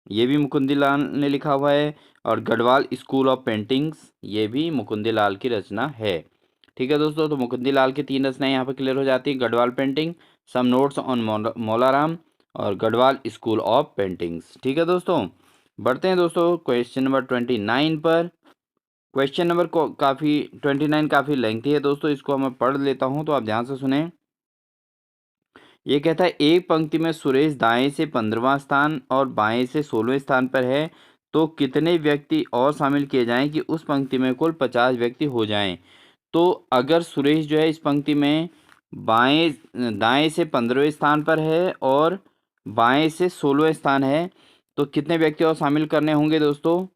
ये भी मुकुंदी लाल ने लिखा हुआ है। और गढ़वाल स्कूल ऑफ पेंटिंग्स, ये भी मुकुंदी लाल की रचना है, ठीक है दोस्तों। तो मुकुंदी लाल की 3 रचनाएं यहाँ पर क्लियर हो जाती हैं, Garhwal painting, some notes on Molaram और गढ़वाल स्कूल ऑफ पेंटिंग्स, ठीक है दोस्तों। बढ़ते हैं दोस्तों क्वेश्चन नंबर 29 पर। क्वेश्चन नंबर को काफ़ी 29 काफ़ी लेंथी है दोस्तों, इसको मैं पढ़ लेता हूं तो आप ध्यान से सुने। ये कहता है, एक पंक्ति में सुरेश दाएं से 15वां स्थान और बाएं से 16वें स्थान पर है, तो कितने व्यक्ति और शामिल किए जाएं कि उस पंक्ति में कुल 50 व्यक्ति हो जाएं? तो अगर सुरेश जो है इस पंक्ति में दाएं से 15वें स्थान पर है और बाएं से 16वें स्थान है, तो कितने व्यक्ति और शामिल करने होंगे दोस्तों?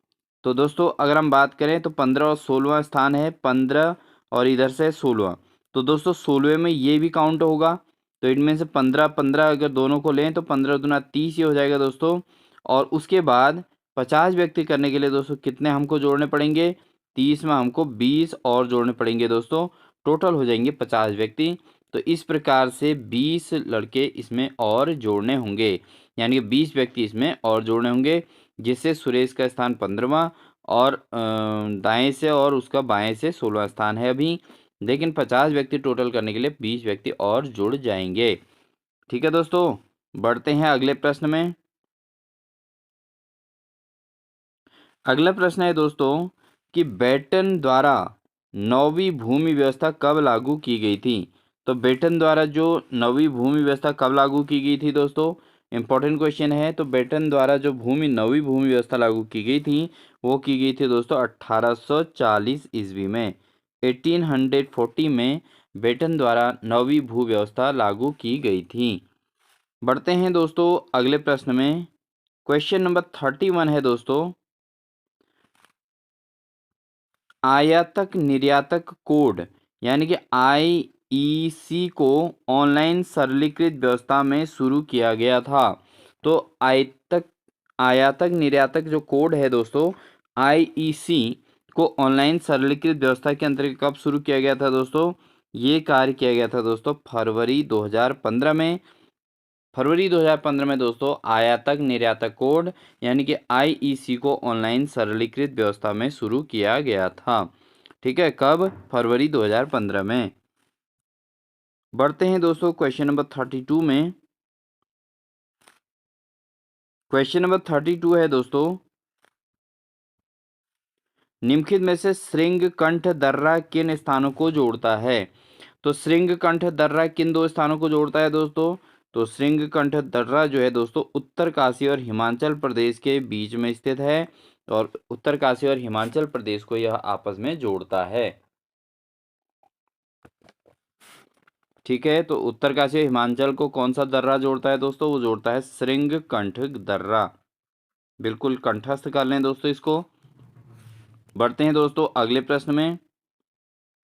तो दोस्तों अगर हम बात करें तो 15 और 16वां स्थान है, 15 और इधर से 16वां, तो दोस्तों 16वें में ये भी काउंट होगा। तो इनमें से 15 15 अगर दोनों को लें तो 15 दूना 30 ही हो जाएगा दोस्तों। और उसके बाद 50 व्यक्ति करने के लिए दोस्तों कितने हमको जोड़ने पड़ेंगे? 30 में हमको 20 और जोड़ने पड़ेंगे दोस्तों, टोटल हो जाएंगे 50 व्यक्ति। तो इस प्रकार से 20 लड़के इसमें और जोड़ने होंगे, यानी कि 20 व्यक्ति इसमें और जोड़ने होंगे, जिससे सुरेश का स्थान 15वां और दाएं से और उसका बाएं से 16वां स्थान है अभी, लेकिन 50 व्यक्ति टोटल करने के लिए 20 व्यक्ति और जुड़ जाएंगे, ठीक है दोस्तों। बढ़ते हैं अगले प्रश्न में। अगला प्रश्न है दोस्तों कि बेटन द्वारा 9वीं भूमि व्यवस्था कब लागू की गई थी? तो बेटन द्वारा जो 9वीं भूमि व्यवस्था कब लागू की गई थी दोस्तों, इंपॉर्टेंट क्वेश्चन है। तो बेटन द्वारा जो 9वीं भूमि व्यवस्था लागू की गई थी वो की गई थी दोस्तों 1840 ईस्वी में। 1840 में बेटन द्वारा 9वीं भू व्यवस्था लागू की गई थी। बढ़ते हैं दोस्तों अगले प्रश्न में। क्वेश्चन नंबर 31 है दोस्तों, आयातक निर्यातक कोड यानी कि आईईसी को ऑनलाइन सरलीकृत व्यवस्था में शुरू किया गया था। तो आयातक निर्यातक जो कोड है दोस्तों, आईईसी को ऑनलाइन सरलीकृत व्यवस्था के अंतर्गत कब शुरू किया गया था दोस्तों? ये कार्य किया गया था दोस्तों फरवरी 2015 में। फरवरी 2015 में दोस्तों आयातक निर्यातक कोड यानी कि आईईसी को ऑनलाइन सरलीकृत व्यवस्था में शुरू किया गया था, ठीक है, कब? फरवरी 2015 में। बढ़ते हैं दोस्तों क्वेश्चन नंबर 32 में। क्वेश्चन नंबर 32 है दोस्तों, निम्नलिखित में से श्रृंगकंठ दर्रा किन स्थानों को जोड़ता है? तो श्रृंगकंठ दर्रा किन दो स्थानों को जोड़ता है दोस्तों? तो श्रृंगकंठ दर्रा जो है दोस्तों उत्तरकाशी और हिमाचल प्रदेश के बीच में स्थित है, और उत्तरकाशी और हिमाचल प्रदेश को यह आपस में जोड़ता है। ठीक है, तो उत्तरकाशी और हिमाचल को कौन सा दर्रा जोड़ता है दोस्तों? वो जोड़ता है श्रृंगकंठ दर्रा। बिल्कुल कंठस्थ कर लें दोस्तों इसको। बढ़ते हैं दोस्तों अगले प्रश्न में।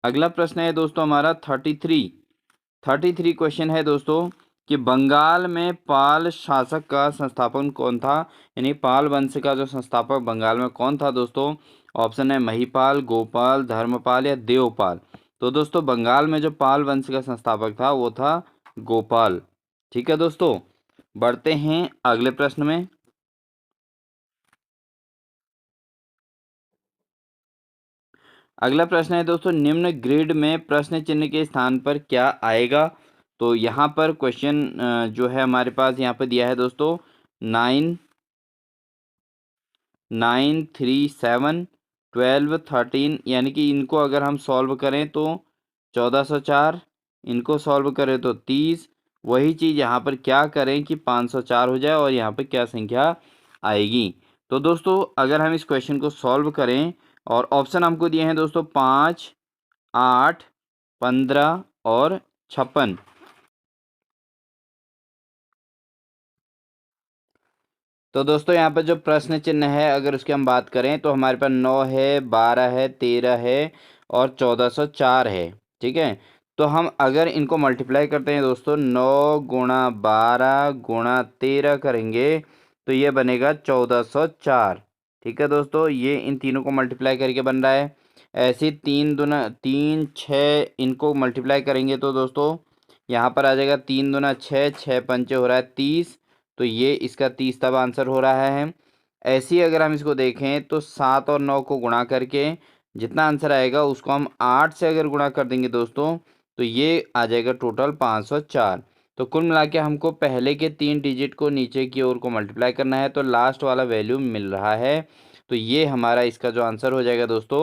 अगला प्रश्न है दोस्तों हमारा 33 क्वेश्चन है दोस्तों कि बंगाल में पाल शासक का संस्थापक कौन था? यानी पाल वंश का जो संस्थापक बंगाल में कौन था दोस्तों? ऑप्शन है महिपाल, गोपाल, धर्मपाल या देवपाल। तो दोस्तों बंगाल में जो पाल वंश का संस्थापक था वो था गोपाल। ठीक है दोस्तों, बढ़ते हैं अगले प्रश्न में। अगला प्रश्न है दोस्तों, निम्न ग्रिड में प्रश्न चिन्ह के स्थान पर क्या आएगा? तो यहाँ पर क्वेश्चन जो है हमारे पास यहाँ पर दिया है दोस्तों 9, 9, 3, 7, 12, 13, यानी कि इनको अगर हम सॉल्व करें तो 1404, इनको सॉल्व करें तो 30। वही चीज़ यहाँ पर क्या करें कि 504 हो जाए और यहाँ पर क्या संख्या आएगी? तो दोस्तों अगर हम इस क्वेश्चन को सॉल्व करें, और ऑप्शन हमको दिए हैं दोस्तों 5, 8, 15 और 56। तो दोस्तों यहाँ पर जो प्रश्न चिन्ह है अगर उसकी हम बात करें तो हमारे पास 9 है, 12 है, 13 है और 1404 है। ठीक है, तो हम अगर इनको मल्टीप्लाई करते हैं दोस्तों 9 गुणा 12 गुणा 13 करेंगे तो ये बनेगा 1404। ठीक है दोस्तों, ये इन तीनों को मल्टीप्लाई करके बन रहा है। ऐसे 3 दूना 3, 6 इनको मल्टीप्लाई करेंगे तो दोस्तों यहाँ पर आ जाएगा 3 दूना 6, 6 पंचे हो रहा है 30। तो ये इसका 30 तब आंसर हो रहा है। ऐसे ही अगर हम इसको देखें तो 7 और 9 को गुणा करके जितना आंसर आएगा उसको हम 8 से अगर गुणा कर देंगे दोस्तों तो ये आ जाएगा टोटल 504। तो कुल मिला के हमको पहले के 3 डिजिट को नीचे की ओर को मल्टीप्लाई करना है तो लास्ट वाला वैल्यू मिल रहा है। तो ये हमारा इसका जो आंसर हो जाएगा दोस्तों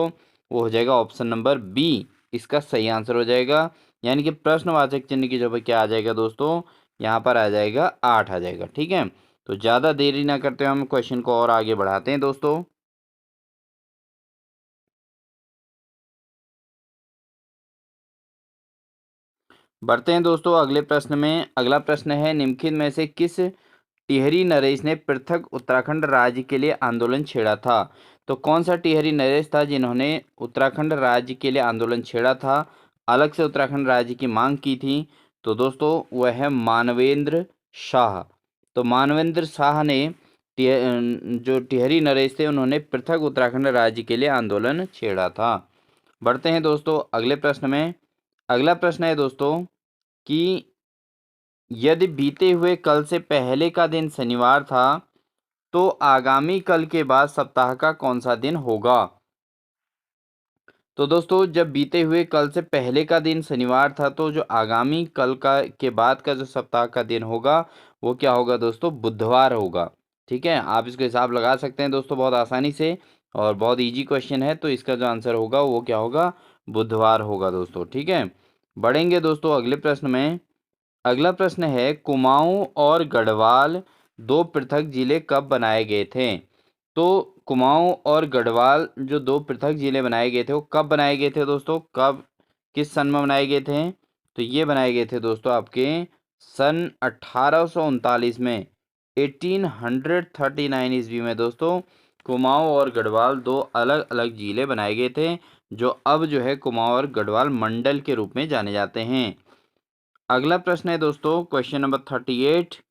वो हो जाएगा ऑप्शन नंबर बी, इसका सही आंसर हो जाएगा। यानी कि प्रश्नवाचक चिन्ह की जगह क्या आ जाएगा दोस्तों? यहाँ पर आ जाएगा 8 आ जाएगा। ठीक है, तो ज़्यादा देरी ना करते हुए हम क्वेश्चन को और आगे बढ़ाते हैं दोस्तों। बढ़ते हैं दोस्तों अगले प्रश्न में। अगला प्रश्न है, निम्नलिखित में से किस टिहरी नरेश ने पृथक उत्तराखंड राज्य के लिए आंदोलन छेड़ा था? तो कौन सा टिहरी नरेश था जिन्होंने उत्तराखंड राज्य के लिए आंदोलन छेड़ा था, अलग से उत्तराखंड राज्य की मांग की थी? तो दोस्तों वह है मानवेंद्र शाह। तो मानवेंद्र शाह ने जो टिहरी नरेश थे उन्होंने पृथक उत्तराखंड राज्य के लिए आंदोलन छेड़ा था। बढ़ते हैं दोस्तों अगले प्रश्न में। अगला प्रश्न है दोस्तों कि यदि बीते हुए कल से पहले का दिन शनिवार था तो आगामी कल के बाद सप्ताह का कौन सा दिन होगा? तो दोस्तों जब बीते हुए कल से पहले का दिन शनिवार था तो जो आगामी कल का के बाद का जो सप्ताह का दिन होगा वो क्या होगा दोस्तों? बुधवार होगा। ठीक है, आप इसको हिसाब लगा सकते हैं दोस्तों बहुत आसानी से, और बहुत इजी क्वेश्चन है। तो इसका जो आंसर होगा वो क्या होगा? बुधवार होगा दोस्तों। ठीक है, बढ़ेंगे दोस्तों अगले प्रश्न में। अगला प्रश्न है, कुमाऊं और गढ़वाल दो पृथक जिले कब बनाए गए थे? तो कुमाऊं और गढ़वाल जो दो पृथक जिले बनाए गए थे वो कब बनाए गए थे दोस्तों? कब, किस सन में बनाए गए थे? तो ये बनाए गए थे दोस्तों आपके सन 1839 में, 1839 ईस्वी में दोस्तों कुमाऊं और गढ़वाल दो अलग अलग जिले बनाए गए थे, जो अब जो है कुमाऊं और गढ़वाल मंडल के रूप में जाने जाते हैं। अगला प्रश्न है दोस्तों क्वेश्चन नंबर 38।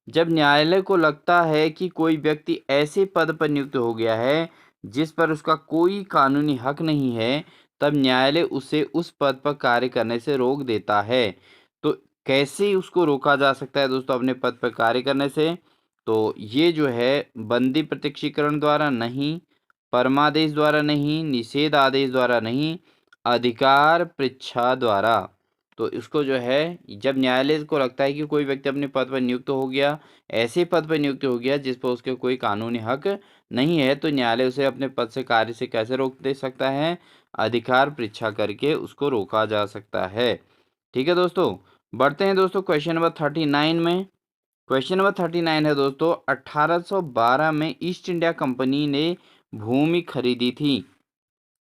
जब न्यायालय को लगता है कि कोई व्यक्ति ऐसे पद पर नियुक्त हो गया है जिस पर उसका कोई कानूनी हक नहीं है, तब न्यायालय उसे उस पद पर कार्य करने से रोक देता है। तो कैसे उसको रोका जा सकता है दोस्तों अपने पद पर कार्य करने से? तो ये जो है बंदी प्रत्यक्षीकरण द्वारा नहीं, परमादेश द्वारा नहीं, निषेध आदेश द्वारा नहीं, अधिकार पृच्छा द्वारा। तो इसको जो है, जब न्यायालय को लगता है कि कोई व्यक्ति अपने पद पर नियुक्त हो गया, ऐसे पद पर नियुक्त हो गया जिस पर उसके कोई कानूनी हक नहीं है, तो न्यायालय उसे अपने पद से कार्य से कैसे रोक दे सकता है? अधिकार परीक्षा करके उसको रोका जा सकता है। ठीक है दोस्तों, बढ़ते हैं दोस्तों क्वेश्चन नंबर 39 में। क्वेश्चन नंबर 39 है दोस्तों, 1812 में ईस्ट इंडिया कंपनी ने भूमि खरीदी थी।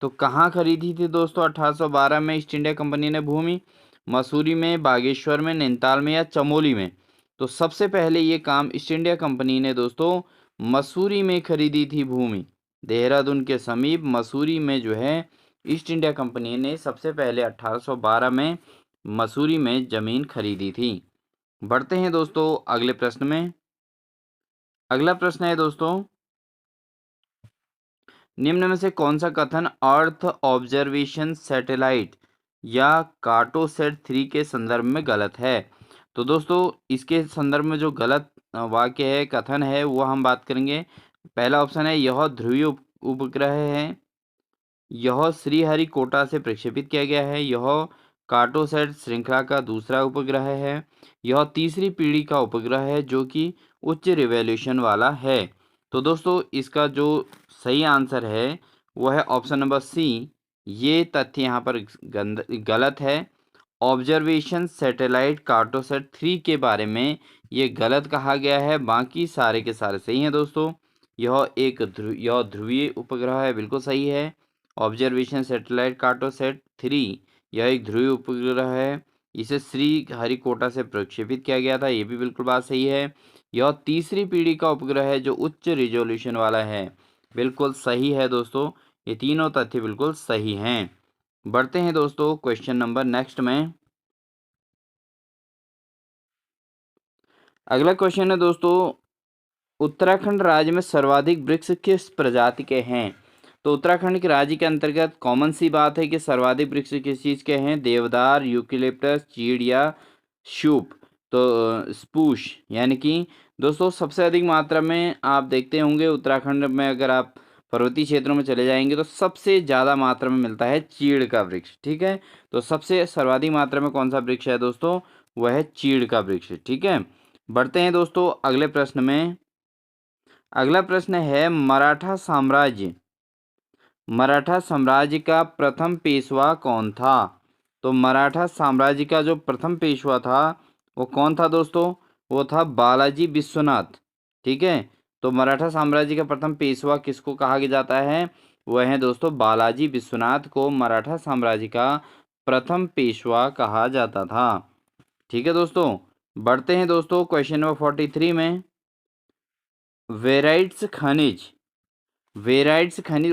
तो कहाँ खरीदी थी दोस्तों 1812 में ईस्ट इंडिया कंपनी ने भूमि? मसूरी में, बागेश्वर में, नैनीताल में या चमोली में? तो सबसे पहले ये काम ईस्ट इंडिया कंपनी ने दोस्तों मसूरी में खरीदी थी भूमि। देहरादून के समीप मसूरी में जो है ईस्ट इंडिया कंपनी ने सबसे पहले 1812 में मसूरी में ज़मीन खरीदी थी। बढ़ते हैं दोस्तों अगले प्रश्न में। अगला प्रश्न है दोस्तों, निम्न में से कौन सा कथन अर्थ ऑब्जर्वेशन सैटेलाइट या कार्टोसैट 3 के संदर्भ में गलत है? तो दोस्तों इसके संदर्भ में जो गलत वाक्य है, कथन है, वो हम बात करेंगे। पहला ऑप्शन है, यह ध्रुवीय उपग्रह है, यह श्रीहरिकोटा से प्रक्षेपित किया गया है, यह कार्टोसैट श्रृंखला का दूसरा उपग्रह है, यह तीसरी पीढ़ी का उपग्रह है जो कि उच्च रिवॉल्यूशन वाला है। तो दोस्तों इसका जो सही आंसर है वो है ऑप्शन नंबर सी। ये तथ्य यहाँ पर गलत है। ऑब्जर्वेशन सैटेलाइट कार्टोसैट 3 के बारे में ये गलत कहा गया है, बाकी सारे के सारे सही हैं दोस्तों। यह ध्रुवीय उपग्रह है, बिल्कुल सही है। ऑब्जर्वेशन सैटेलाइट कार्टोसैट 3 यह एक ध्रुवीय उपग्रह है, इसे श्रीहरिकोटा से प्रक्षेपित किया गया था, ये भी बिल्कुल बात सही है। यह तीसरी पीढ़ी का उपग्रह है जो उच्च रिजोल्यूशन वाला है, बिल्कुल सही है दोस्तों। ये तीनों तथ्य बिल्कुल सही हैं। बढ़ते हैं दोस्तों क्वेश्चन नंबर नेक्स्ट में। अगला क्वेश्चन है दोस्तों, उत्तराखंड राज्य में सर्वाधिक वृक्ष किस प्रजाति के हैं? तो उत्तराखंड के राज्य के अंतर्गत कॉमन सी बात है कि सर्वाधिक वृक्ष किस चीज़ के हैं? देवदार, यूकेलिप्टस, चीड़ या शूप। तो स्पूश, यानी कि दोस्तों सबसे अधिक मात्रा में आप देखते होंगे उत्तराखंड में, अगर आप पर्वतीय क्षेत्रों में चले जाएंगे तो सबसे ज़्यादा मात्रा में मिलता है चीड़ का वृक्ष। ठीक है, तो सबसे सर्वाधिक मात्रा में कौन सा वृक्ष है दोस्तों? वह है चीड़ का वृक्ष। ठीक है, बढ़ते हैं दोस्तों अगले प्रश्न में। अगला प्रश्न है, मराठा साम्राज्य का प्रथम पेशवा कौन था? तो मराठा साम्राज्य का जो प्रथम पेशवा था वो कौन था दोस्तों? वो था बालाजी विश्वनाथ। ठीक है, तो मराठा साम्राज्य का प्रथम पेशवा किसको कहा जाता है? वह है दोस्तों बालाजी विश्वनाथ को मराठा साम्राज्य का प्रथम पेशवा कहा जाता था। ठीक है दोस्तों, बढ़ते हैं दोस्तों क्वेश्चन नंबर 43 में। वेराइट्स खनिज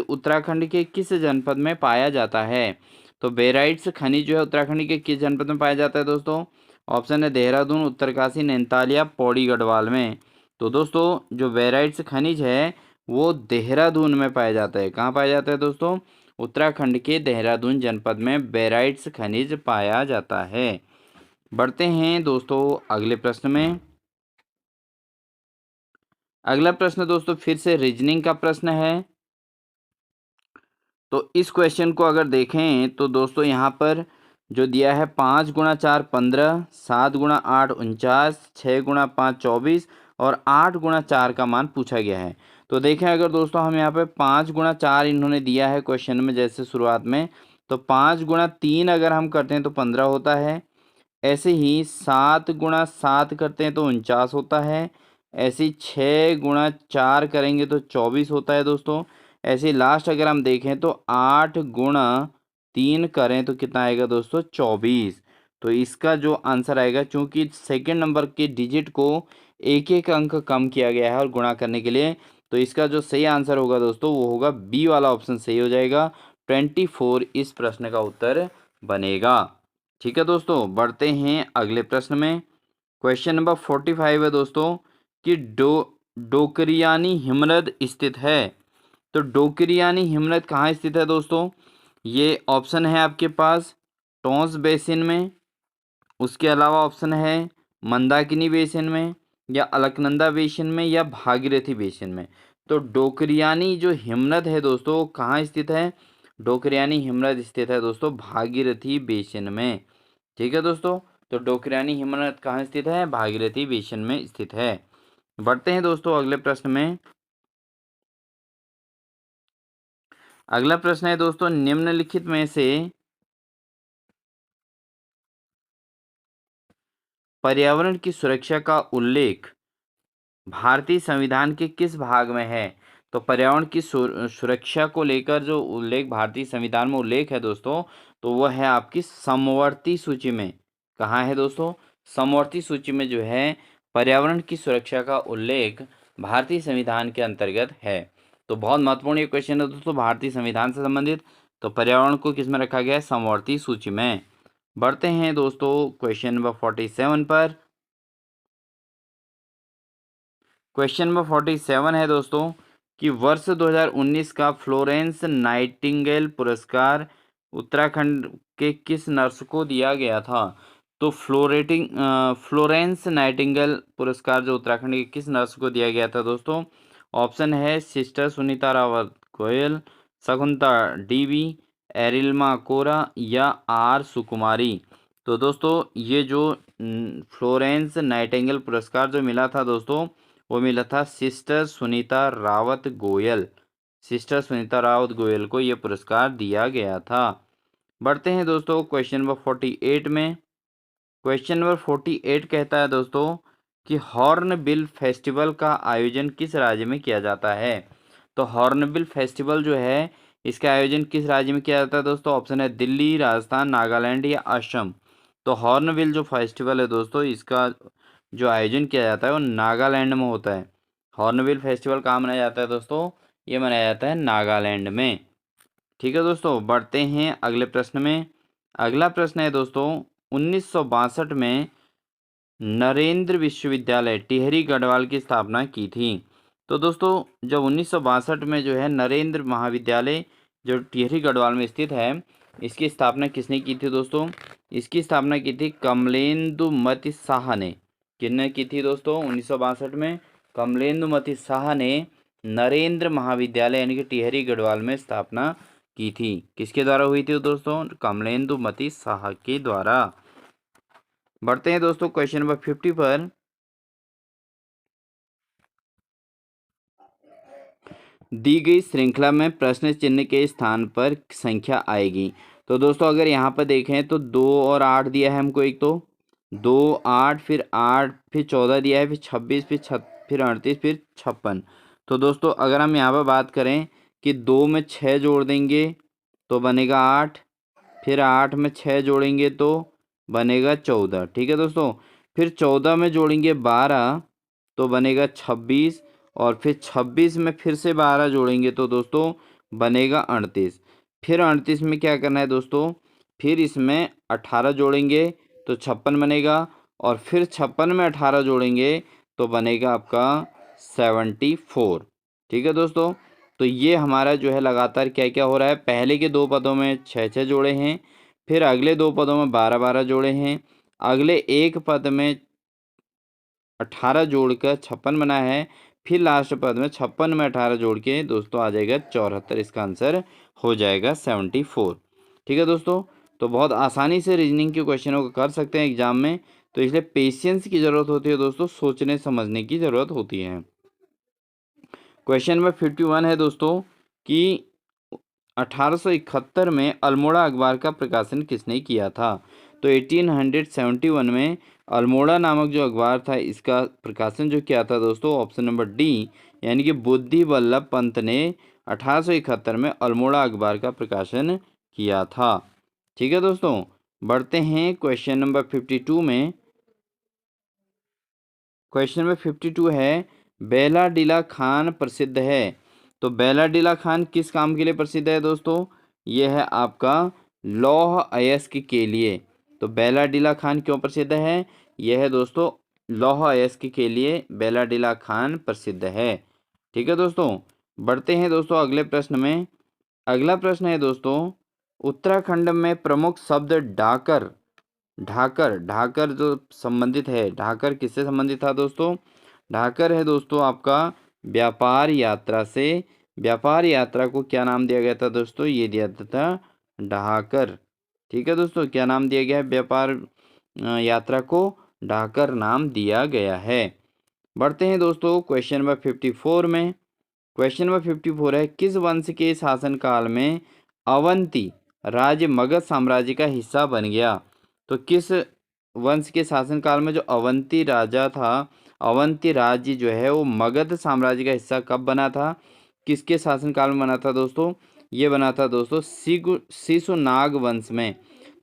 उत्तराखंड के किस जनपद में पाया जाता है? तो वेराइट्स खनिज जो है उत्तराखंड के किस जनपद में पाया जाता है दोस्तों? ऑप्शन है देहरादून, उत्तरकाशी, नैनीताल या पौड़ी गढ़वाल में। तो दोस्तों जो वेराइट्स खनिज है वो देहरादून में पाया जाता है। कहाँ पाया जाता है दोस्तों? उत्तराखंड के देहरादून जनपद में वेराइट्स खनिज पाया जाता है। बढ़ते हैं दोस्तों अगले प्रश्न में। अगला प्रश्न दोस्तों फिर से रीजनिंग का प्रश्न है। तो इस क्वेश्चन को अगर देखें तो दोस्तों यहाँ पर जो दिया है 5 गुणा 4 15, 7 गुणा 8 49, 6 गुणा 5 24 और 8 गुणा 4 का मान पूछा गया है। तो देखें अगर दोस्तों हम यहाँ पे 5 गुणा 4 इन्होंने दिया है क्वेश्चन में जैसे शुरुआत में, तो 5 गुणा 3 अगर हम करते हैं तो 15 होता है। ऐसे ही 7 गुणा 7 करते हैं तो 49 होता है। ऐसे ही 6 गुणा 4 करेंगे तो 24 होता है दोस्तों। ऐसे लास्ट अगर हम देखें तो 8 गुणा 3 करें तो कितना आएगा दोस्तों? 24। तो इसका जो आंसर आएगा, चूंकि सेकंड नंबर के डिजिट को एक एक अंक कम किया गया है और गुणा करने के लिए, तो इसका जो सही आंसर होगा दोस्तों वो होगा बी वाला ऑप्शन सही हो जाएगा। 24 इस प्रश्न का उत्तर बनेगा। ठीक है दोस्तों, बढ़ते हैं अगले प्रश्न में। क्वेश्चन नंबर 45 है दोस्तों कि डोकरियानी हिमनद स्थित है। तो डोकरियानी हिमनद कहाँ स्थित है दोस्तों? ये ऑप्शन है आपके पास टॉन्स बेसिन में, उसके अलावा ऑप्शन है मंदाकिनी बेसिन में या अलकनंदा बेसिन में या भागीरथी बेसिन में। तो डोकरियानी जो हिमनद है दोस्तों वो कहाँ स्थित है? डोकरियानी हिमनद स्थित है दोस्तों भागीरथी बेसिन में। ठीक है दोस्तों, तो डोकरियानी हिमनद कहाँ स्थित है? भागीरथी बेसिन में स्थित है। बढ़ते हैं दोस्तों अगले प्रश्न में। अगला प्रश्न है दोस्तों, निम्नलिखित में से पर्यावरण की सुरक्षा का उल्लेख भारतीय संविधान के किस भाग में है? तो पर्यावरण की सुरक्षा को लेकर जो उल्लेख भारतीय संविधान में उल्लेख है दोस्तों, तो वह है आपकी समवर्ती सूची में। कहाँ है दोस्तों? समवर्ती सूची में जो है पर्यावरण की सुरक्षा का उल्लेख भारतीय संविधान के अंतर्गत है। तो बहुत महत्वपूर्ण ये क्वेश्चन है दोस्तों, भारतीय संविधान से संबंधित। तो पर्यावरण को किस में रखा गया है? समवर्ती सूची में। बढ़ते हैं दोस्तों क्वेश्चन नंबर 47 पर। क्वेश्चन नंबर 47 है दोस्तों कि वर्ष 2019 का फ्लोरेंस नाइटिंगेल पुरस्कार उत्तराखंड के किस नर्स को दिया गया था? तो फ्लोरेंस नाइटिंगेल पुरस्कार जो उत्तराखंड के किस नर्स को दिया गया था दोस्तों? ऑप्शन है सिस्टर सुनीता रावत गोयल, शकुंता डीवी, एरिल्मा कोरा या आर सुकुमारी। तो दोस्तों ये जो फ्लोरेंस नाइटिंगेल पुरस्कार जो मिला था दोस्तों, वो मिला था सिस्टर सुनीता रावत गोयल। सिस्टर सुनीता रावत गोयल को ये पुरस्कार दिया गया था। बढ़ते हैं दोस्तों क्वेश्चन नंबर 48 में। क्वेश्चन नंबर 48 कहता है दोस्तों कि हॉर्नबिल फेस्टिवल का आयोजन किस राज्य में किया जाता है? तो हॉर्नबिल फेस्टिवल जो है इसका आयोजन किस राज्य में किया जाता है दोस्तों? ऑप्शन है दिल्ली, राजस्थान, नागालैंड या असम। तो हॉर्नबिल जो फेस्टिवल है दोस्तों इसका जो आयोजन किया जाता है वो नागालैंड में होता है। हॉर्नबिल फेस्टिवल कहाँ मनाया जाता है दोस्तों? ये मनाया जाता है नागालैंड में। ठीक है दोस्तों, बढ़ते हैं अगले प्रश्न में। अगला प्रश्न है दोस्तों, 1962 में नरेंद्र विश्वविद्यालय टिहरी गढ़वाल की स्थापना की थी। तो दोस्तों जब 1962 में जो है नरेंद्र महाविद्यालय जो टिहरी गढ़वाल में स्थित है, इसकी स्थापना किसने की थी दोस्तों? इसकी स्थापना की थी कमलेंदुमति शाह ने। किसने की थी दोस्तों 1962 में? कमलेंदुमति शाह ने नरेंद्र महाविद्यालय यानी कि टिहरी गढ़वाल में स्थापना की थी। किसके द्वारा हुई थी दोस्तों? कमलेंदुमति शाह के द्वारा। बढ़ते हैं दोस्तों क्वेश्चन नंबर 50 पर। दी गई श्रृंखला में प्रश्न चिन्ह के स्थान पर संख्या आएगी। तो दोस्तों अगर यहाँ पर देखें तो 2 और 8 दिया है हमको, एक तो 2 8 फिर 8 फिर 14 दिया है, फिर 26 फिर 38 फिर 56। तो दोस्तों अगर हम यहाँ पर बात करें कि 2 में 6 जोड़ देंगे तो बनेगा 8, फिर 8 में 6 जोड़ेंगे तो बनेगा 14। ठीक है दोस्तों, फिर 14 में जोड़ेंगे 12 तो बनेगा 26, और फिर 26 में फिर से 12 जोड़ेंगे तो दोस्तों बनेगा 38। फिर 38 में क्या करना है दोस्तों? फिर इसमें 18 जोड़ेंगे तो 56 बनेगा, और फिर 56 में 18 जोड़ेंगे तो बनेगा आपका 74। ठीक है दोस्तों, तो ये हमारा जो है लगातार क्या क्या हो रहा है, पहले के 2 पदों में 6 जोड़े हैं, फिर अगले 2 पदों में 12 जोड़े हैं, अगले एक पद में 18 जोड़कर 56 बना है, फिर लास्ट पद में 56 में 18 जोड़ के दोस्तों आ जाएगा 74। इसका आंसर हो जाएगा 74। ठीक है दोस्तों, तो बहुत आसानी से रीजनिंग के क्वेश्चनों को कर सकते हैं एग्जाम में। तो इसलिए पेशेंस की ज़रूरत होती है दोस्तों, सोचने समझने की ज़रूरत होती है। क्वेश्चन नंबर 51 है दोस्तों कि 1871 में अल्मोड़ा अखबार का प्रकाशन किसने किया था? तो 1871 में अल्मोड़ा नामक जो अखबार था इसका प्रकाशन जो किया था दोस्तों, ऑप्शन नंबर डी यानी कि बुद्धि वल्लभ पंत ने 1871 में अल्मोड़ा अखबार का प्रकाशन किया था। ठीक है दोस्तों, बढ़ते हैं क्वेश्चन नंबर 52 में। क्वेश्चन नंबर 52 है, बेलाडीला खान प्रसिद्ध है। तो बेलाडीला खान किस काम के लिए प्रसिद्ध है दोस्तों? यह है आपका लौह अयस्क के लिए। तो बेलाडीला खान क्यों प्रसिद्ध है? यह है दोस्तों लौह अयस्क के लिए बेलाडीला खान प्रसिद्ध है। ठीक है दोस्तों, बढ़ते हैं दोस्तों अगले प्रश्न में। अगला प्रश्न है दोस्तों, उत्तराखंड में प्रमुख शब्द ढाकर ढाकर ढाकर जो संबंधित है, ढाकर किससे संबंधित था दोस्तों? ढाकर है दोस्तों आपका व्यापार यात्रा से। व्यापार यात्रा को क्या नाम दिया गया था दोस्तों? ये दिया था ढाकर। ठीक है दोस्तों, क्या नाम दिया गया है? व्यापार यात्रा को ढाकर नाम दिया गया है। बढ़ते हैं दोस्तों क्वेश्चन नंबर 54 में। क्वेश्चन नंबर 54 है, किस वंश के शासनकाल में अवंती राज्य मगध साम्राज्य का हिस्सा बन गया? तो किस वंश के शासनकाल में जो अवंती राजा था, अवंती राज्य जो है वो मगध साम्राज्य का हिस्सा कब बना था? किसके शासनकाल में बना था दोस्तों? ये बना था दोस्तों शिशुनाग वंश में।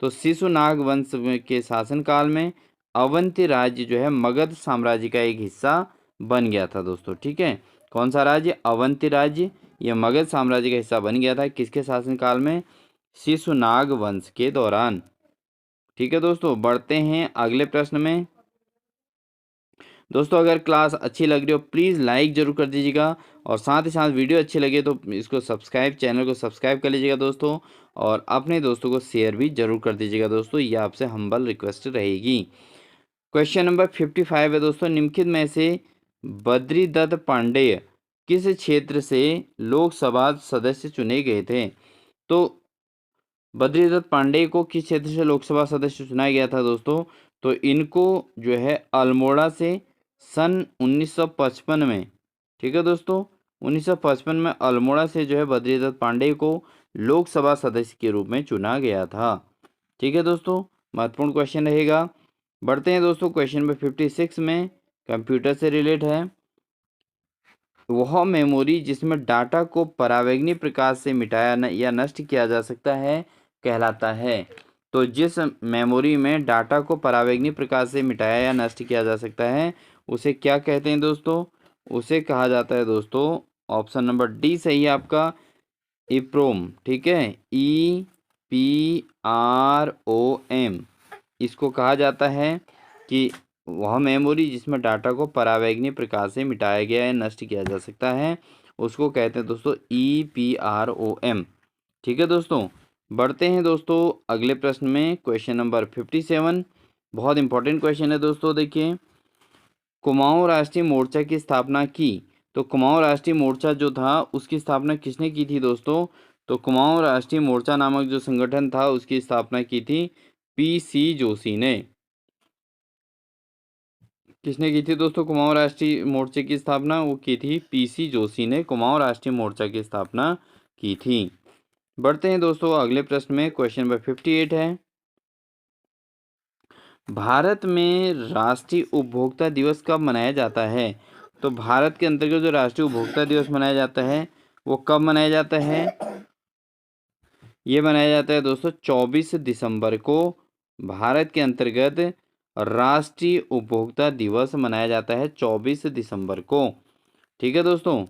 तो शिशुनाग वंश के शासनकाल में अवंती राज्य जो है मगध साम्राज्य का एक हिस्सा बन गया था दोस्तों। ठीक है, कौन सा राज्य? अवंती राज्य। यह मगध साम्राज्य का हिस्सा बन गया था किसके शासनकाल में? शिशुनाग वंश के दौरान। ठीक है दोस्तों, बढ़ते हैं अगले प्रश्न में। दोस्तों अगर क्लास अच्छी लग रही हो प्लीज़ लाइक जरूर कर दीजिएगा, और साथ ही साथ वीडियो अच्छी लगे तो इसको सब्सक्राइब, चैनल को सब्सक्राइब कर लीजिएगा दोस्तों, और अपने दोस्तों को शेयर भी जरूर कर दीजिएगा दोस्तों, ये आपसे हम्बल रिक्वेस्ट रहेगी। क्वेश्चन नंबर 55 है दोस्तों, निम्नलिखित में से बद्रीदत्त पांडेय किस क्षेत्र से लोकसभा सदस्य चुने गए थे? तो बद्रीदत्त पांडेय को किस क्षेत्र से लोकसभा सदस्य चुना गया था दोस्तों? तो इनको जो है अल्मोड़ा से सन 1955 में, ठीक है दोस्तों, 1955 में अल्मोड़ा से जो है बद्रीदत्त पांडेय को लोकसभा सदस्य के रूप में चुना गया था। ठीक है दोस्तों, महत्वपूर्ण क्वेश्चन रहेगा। बढ़ते हैं दोस्तों क्वेश्चन नंबर 56 में, कंप्यूटर से रिलेट है। वह मेमोरी जिसमें डाटा को परावैंगनी प्रकाश से मिटाया या नष्ट किया जा सकता है कहलाता है। तो जिस मेमोरी में डाटा को परावैंगनी प्रकाश से मिटाया या नष्ट किया जा सकता है उसे क्या कहते हैं दोस्तों? उसे कहा जाता है दोस्तों, ऑप्शन नंबर डी सही है आपका, ईप्रोम। ठीक है, EPROM इसको कहा जाता है कि वह मेमोरी जिसमें डाटा को परावैंगनी प्रकाश से मिटाया गया या नष्ट किया जा सकता है उसको कहते हैं दोस्तों EPROM। ठीक है दोस्तों, बढ़ते हैं दोस्तों अगले प्रश्न में, क्वेश्चन नंबर 57। बहुत इंपॉर्टेंट क्वेश्चन है दोस्तों, देखिए। कुमाऊं राष्ट्रीय मोर्चा की स्थापना की। तो कुमाऊं राष्ट्रीय मोर्चा जो था उसकी स्थापना किसने की थी दोस्तों? तो कुमाऊं राष्ट्रीय मोर्चा नामक जो संगठन था उसकी स्थापना की थी PC जोशी ने। किसने की थी दोस्तों कुमाऊं राष्ट्रीय मोर्चे की स्थापना? वो की थी PC जोशी ने, कुमाऊं राष्ट्रीय मोर्चा की स्थापना की थी। बढ़ते हैं दोस्तों अगले प्रश्न में, क्वेश्चन नंबर 58 है। भारत में राष्ट्रीय उपभोक्ता दिवस कब मनाया जाता है? तो भारत के अंतर्गत जो राष्ट्रीय उपभोक्ता दिवस मनाया जाता है वो कब मनाया जाता है? ये मनाया जाता है दोस्तों 24 दिसंबर को। भारत के अंतर्गत राष्ट्रीय उपभोक्ता दिवस मनाया जाता है 24 दिसंबर को। ठीक है दोस्तों,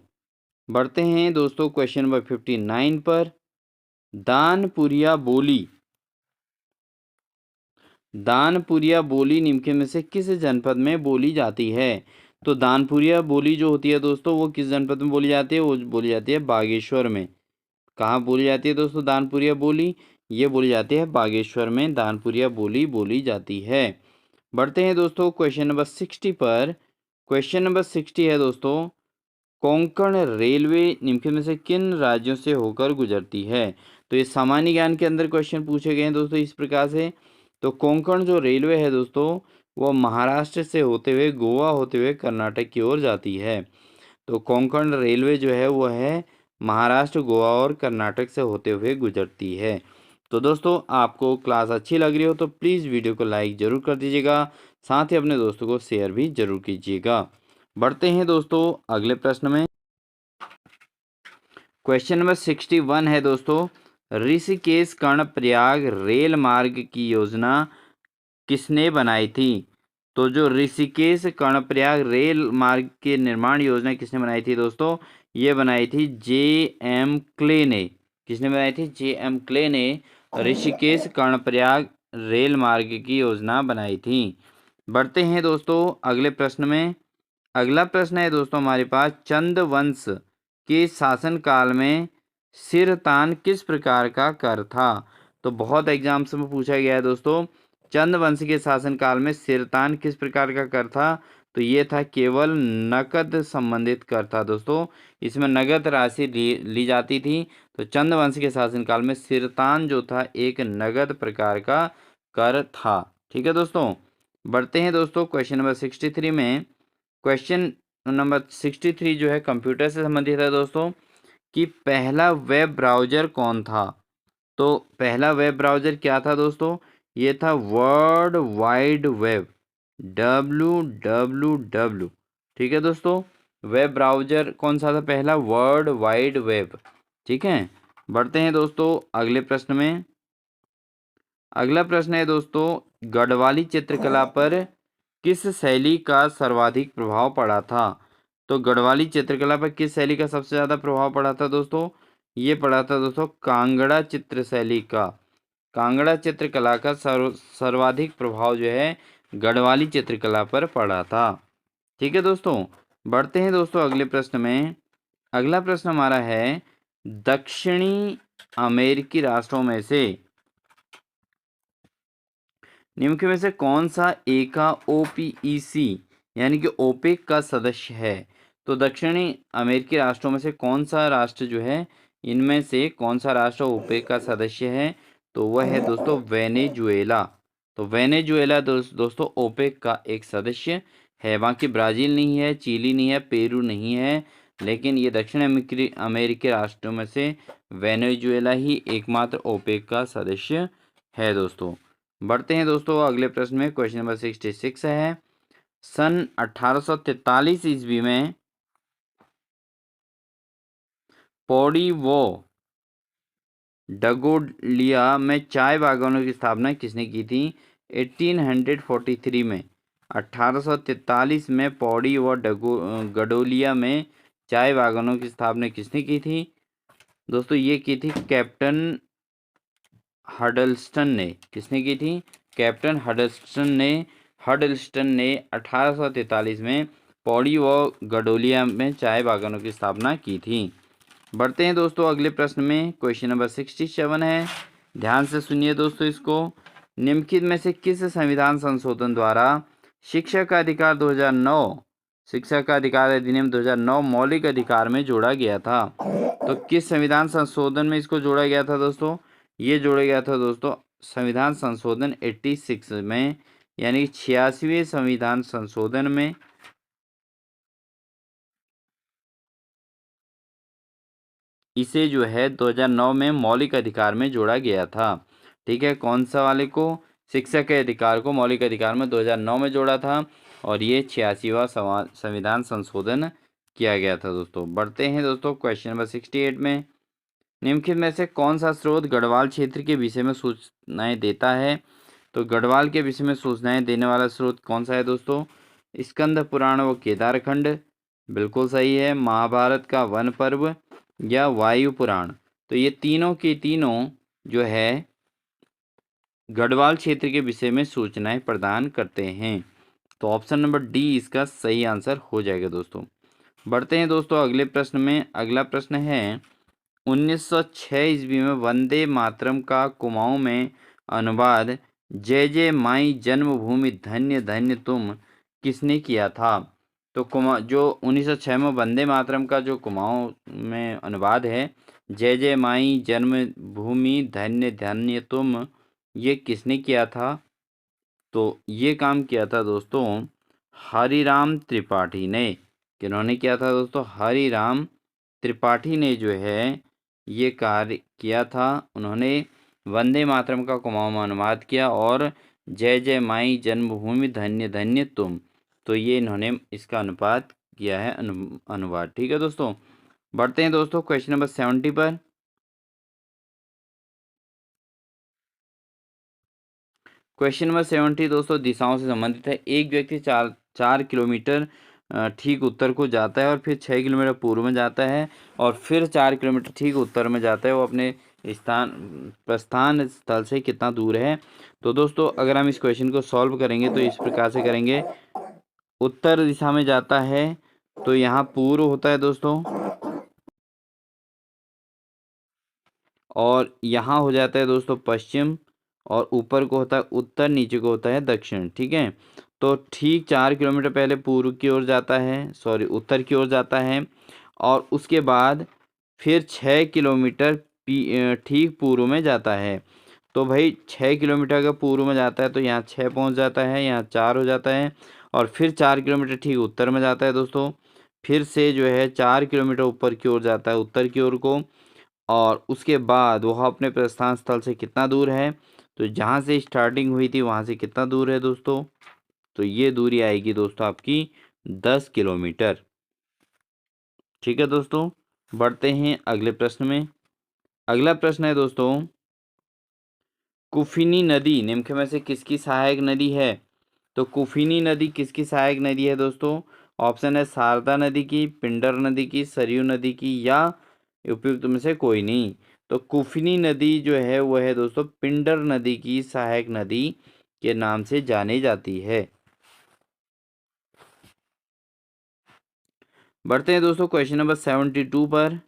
बढ़ते हैं दोस्तों क्वेश्चन नंबर 59 पर। दानपुरिया बोली, दानपुरिया बोली निम्नलिखित में से किस जनपद में बोली जाती है? तो दानपुरिया बोली जो होती है दोस्तों वो किस जनपद में बोली जाती है? वो बोली जाती है बागेश्वर में। कहाँ बोली जाती है दोस्तों दानपुरिया बोली? ये बोली जाती है बागेश्वर में, दानपुरिया बोली बोली जाती है। बढ़ते हैं दोस्तों क्वेश्चन नंबर 60 पर। क्वेश्चन नंबर 60 है दोस्तों, कोंकण रेलवे निम्नलिखित में से किन राज्यों से होकर गुजरती है? तो ये सामान्य ज्ञान के अंदर क्वेश्चन पूछे गए हैं दोस्तों इस प्रकार से। तो कोंकण जो रेलवे है दोस्तों वो महाराष्ट्र से होते हुए, गोवा होते हुए कर्नाटक की ओर जाती है। तो कोंकण रेलवे जो है वो है महाराष्ट्र, गोवा और कर्नाटक से होते हुए गुजरती है। तो दोस्तों आपको क्लास अच्छी लग रही हो तो प्लीज़ वीडियो को लाइक ज़रूर कर दीजिएगा, साथ ही अपने दोस्तों को शेयर भी जरूर कीजिएगा। बढ़ते हैं दोस्तों अगले प्रश्न में। क्वेश्चन नंबर 61 है दोस्तों, ऋषिकेश कर्णप्रयाग रेल मार्ग की योजना किसने बनाई थी? तो जो ऋषिकेश कर्णप्रयाग रेल मार्ग के निर्माण योजना किसने बनाई थी दोस्तों? ये बनाई थी JM क्ले ने। किसने बनाई थी? JM क्ले ने ऋषिकेश कर्णप्रयाग रेल मार्ग की योजना बनाई थी। बढ़ते हैं दोस्तों अगले प्रश्न में। अगला प्रश्न है दोस्तों हमारे पास, चंद वंश के शासनकाल में सिरतान किस प्रकार का कर था? तो बहुत एग्जाम्स में पूछा गया है दोस्तों, चंद वंश के शासनकाल में सिरतान किस प्रकार का कर था? तो ये था केवल नकद संबंधित कर था दोस्तों। इसमें नगद राशि ली जाती थी। तो चंद्रवंश के शासनकाल में सिरतान जो था एक नगद प्रकार का कर था। ठीक है दोस्तों, बढ़ते हैं दोस्तों क्वेश्चन नंबर 63 में। क्वेश्चन नंबर 63 जो है कंप्यूटर से संबंधित है दोस्तों, कि पहला वेब ब्राउज़र कौन था। तो पहला वेब ब्राउज़र क्या था दोस्तों, ये था वर्ल्ड वाइड वेब, WWW। ठीक है दोस्तों, वेब ब्राउज़र कौन सा था पहला, वर्ल्ड वाइड वेब। ठीक है, बढ़ते हैं दोस्तों अगले प्रश्न में। अगला प्रश्न है दोस्तों, गढ़वाली चित्रकला पर किस शैली का सर्वाधिक प्रभाव पड़ा था। तो गढ़वाली चित्रकला पर किस शैली का सबसे ज़्यादा प्रभाव पड़ा था दोस्तों, ये पड़ा था दोस्तों कांगड़ा चित्र शैली का। कांगड़ा चित्रकला का सर्वाधिक प्रभाव जो है गढ़वाली चित्रकला पर पड़ा था। ठीक है दोस्तों, बढ़ते हैं दोस्तों अगले प्रश्न में। अगला प्रश्न हमारा है, दक्षिणी अमेरिकी राष्ट्रों में से निम्न में से कौन सा एका OPEC यानी कि ओपेक का सदस्य है। तो दक्षिणी अमेरिकी राष्ट्रों में से कौन सा राष्ट्र जो है, इनमें से कौन सा राष्ट्र ओपेक का सदस्य है, तो वह है दोस्तों वेनेजुएला। तो वेनेजुएला दोस्तों ओपेक का एक सदस्य है। बाकी ब्राज़ील नहीं है, चिली नहीं है, पेरू नहीं है, लेकिन ये दक्षिण अमेरिकी राष्ट्रों में से वेनेजुएला ही एकमात्र ओपेक का सदस्य है दोस्तों। बढ़ते हैं दोस्तों अगले प्रश्न में। क्वेश्चन नंबर 66 है, सन 1843 ईस्वी में पौड़ी व डगोलिया में चाय बागानों की स्थापना किसने की थी। 1843 में, 1843 में पौड़ी व गडोलिया में चाय बागानों की स्थापना किसने की थी दोस्तों, ये की थी कैप्टन हडल्स्टन ने। किसने की थी, कैप्टन हडल्स्टन ने 1843 में पौड़ी व गडोलिया में चाय बागानों की स्थापना की थी। बढ़ते हैं दोस्तों अगले प्रश्न में। क्वेश्चन नंबर 67 है, ध्यान से सुनिए दोस्तों इसको। निम्नलिखित में से किस संविधान संशोधन द्वारा शिक्षा का अधिकार 2009 शिक्षा का अधिकार अधिनियम 2009 मौलिक अधिकार में जोड़ा गया था। तो किस संविधान संशोधन में इसको जोड़ा गया था दोस्तों, ये जोड़ा गया था दोस्तों संविधान संशोधन 86 में, यानी 86वें संविधान संशोधन में इसे जो है 2009 में मौलिक अधिकार में जोड़ा गया था। ठीक है, कौन सा वाले को, शिक्षा के अधिकार को मौलिक अधिकार में 2009 में जोड़ा था, और ये 86वां संविधान संशोधन किया गया था दोस्तों। बढ़ते हैं दोस्तों क्वेश्चन नंबर 68 में। निम्नलिखित में से कौन सा स्रोत गढ़वाल क्षेत्र के विषय में सूचनाएं देता है। तो गढ़वाल के विषय में सूचनाएं देने वाला स्रोत कौन सा है दोस्तों, स्कंद पुराण व केदारखंड, बिल्कुल सही है। महाभारत का वन पर्व या वायु पुराण। तो ये तीनों के तीनों जो है गढ़वाल क्षेत्र के विषय में सूचनाएं प्रदान करते हैं। तो ऑप्शन नंबर डी इसका सही आंसर हो जाएगा दोस्तों। बढ़ते हैं दोस्तों अगले प्रश्न में। अगला प्रश्न है, 1906 ईस्वी में वंदे मातरम का कुमाऊं में अनुवाद जय जय माई जन्मभूमि धन्य धन्य तुम किसने किया था। तो जो 1906 में वंदे मातरम का जो कुमाऊं में अनुवाद है जय जय माई जन्मभूमि धन्य धन्य तुम, ये किसने किया था। तो ये काम किया था दोस्तों हरिराम त्रिपाठी ने। किन्होंने किया था दोस्तों, हरिराम त्रिपाठी ने जो है ये कार्य किया था। उन्होंने वंदे मातरम का कुमाऊं में अनुवाद किया और जय जय माई जन्मभूमि धन्य धन्य तुम, तो ये इन्होंने इसका अनुवाद किया है, अनुवाद। ठीक है दोस्तों, बढ़ते हैं दोस्तों क्वेश्चन नंबर 70 पर। क्वेश्चन नंबर 70 दोस्तों दिशाओं से संबंधित है। एक व्यक्ति 4 किलोमीटर ठीक उत्तर को जाता है और फिर 6 किलोमीटर पूर्व में जाता है और फिर 4 किलोमीटर ठीक उत्तर में जाता है। वो अपने प्रस्थान स्थल से कितना दूर है। तो दोस्तों अगर हम इस क्वेश्चन को सॉल्व करेंगे तो इस प्रकार से करेंगे। उत्तर दिशा में जाता है तो यहाँ पूर्व होता है दोस्तों, और यहाँ हो जाता है दोस्तों पश्चिम, और ऊपर को होता है उत्तर, नीचे को होता है दक्षिण। ठीक है, तो ठीक 4 किलोमीटर पहले पूर्व की ओर जाता है, सॉरी उत्तर की ओर जाता है, और उसके बाद फिर 6 किलोमीटर ठीक पूर्व में जाता है। तो भाई 6 किलोमीटर का पूर्व में जाता है तो यहाँ 6 पहुँच जाता है, यहाँ 4 हो जाता है, और फिर 4 किलोमीटर ठीक उत्तर में जाता है दोस्तों। फिर से जो है 4 किलोमीटर ऊपर की ओर जाता है, उत्तर की ओर को, और उसके बाद वह अपने प्रस्थान स्थल से कितना दूर है, तो जहाँ से स्टार्टिंग हुई थी वहाँ से कितना दूर है दोस्तों, तो ये दूरी आएगी दोस्तों आपकी 10 किलोमीटर। ठीक है दोस्तों, बढ़ते हैं अगले प्रश्न में। अगला प्रश्न है दोस्तों, कुफिनी नदी निम्न में से किसकी सहायक नदी है? तो कुफिनी नदी किसकी सहायक नदी है दोस्तों? ऑप्शन है शारदा नदी की, पिंडर नदी की, सरयू नदी की, या उपयुक्त में से कोई नहीं। तो कुफिनी नदी जो है वह है दोस्तों पिंडर नदी की सहायक नदी के नाम से जानी जाती है। बढ़ते हैं दोस्तों क्वेश्चन नंबर 72 पर।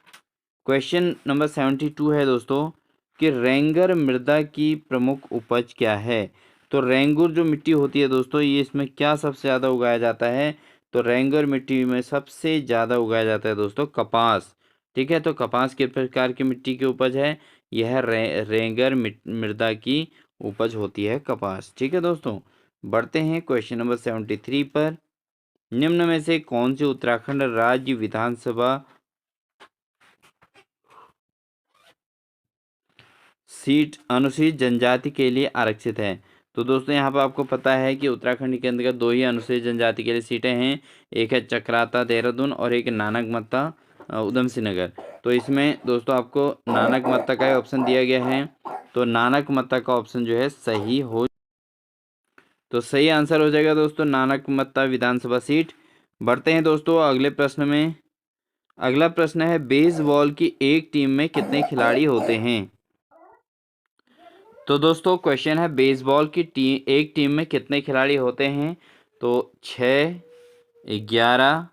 क्वेश्चन नंबर 72 है दोस्तों कि रेंगर मृदा की प्रमुख उपज क्या है? तो रेंगुर जो मिट्टी होती है दोस्तों, ये इसमें क्या सबसे ज़्यादा उगाया जाता है? तो रेंगर मिट्टी में सबसे ज़्यादा उगाया जाता है दोस्तों कपास। ठीक है, तो कपास किस प्रकार की मिट्टी की उपज है? यह रेंगर मृदा की उपज होती है कपास। ठीक है दोस्तों, बढ़ते हैं क्वेश्चन नंबर 73 पर। निम्न में से कौन सी उत्तराखंड राज्य विधानसभा सीट अनुसूचित जनजाति के लिए आरक्षित है? तो दोस्तों यहाँ पर आपको पता है कि उत्तराखंड के अंतर्गत 2 ही अनुसूचित जनजाति के लिए सीटें हैं, एक है चक्राता देहरादून और एक नानक मत्ता उधम सिंह नगर। तो इसमें दोस्तों आपको नानक मत्ता का ऑप्शन दिया गया है, तो नानक मत्ता का ऑप्शन जो है सही हो, तो सही आंसर हो जाएगा दोस्तों नानक मत्ता विधानसभा सीट। बढ़ते हैं दोस्तों अगले प्रश्न में। अगला प्रश्न है बेसबॉल की एक टीम में कितने खिलाड़ी होते हैं? तो दोस्तों क्वेश्चन है बेसबॉल की एक टीम में कितने खिलाड़ी होते हैं? तो 6, 11,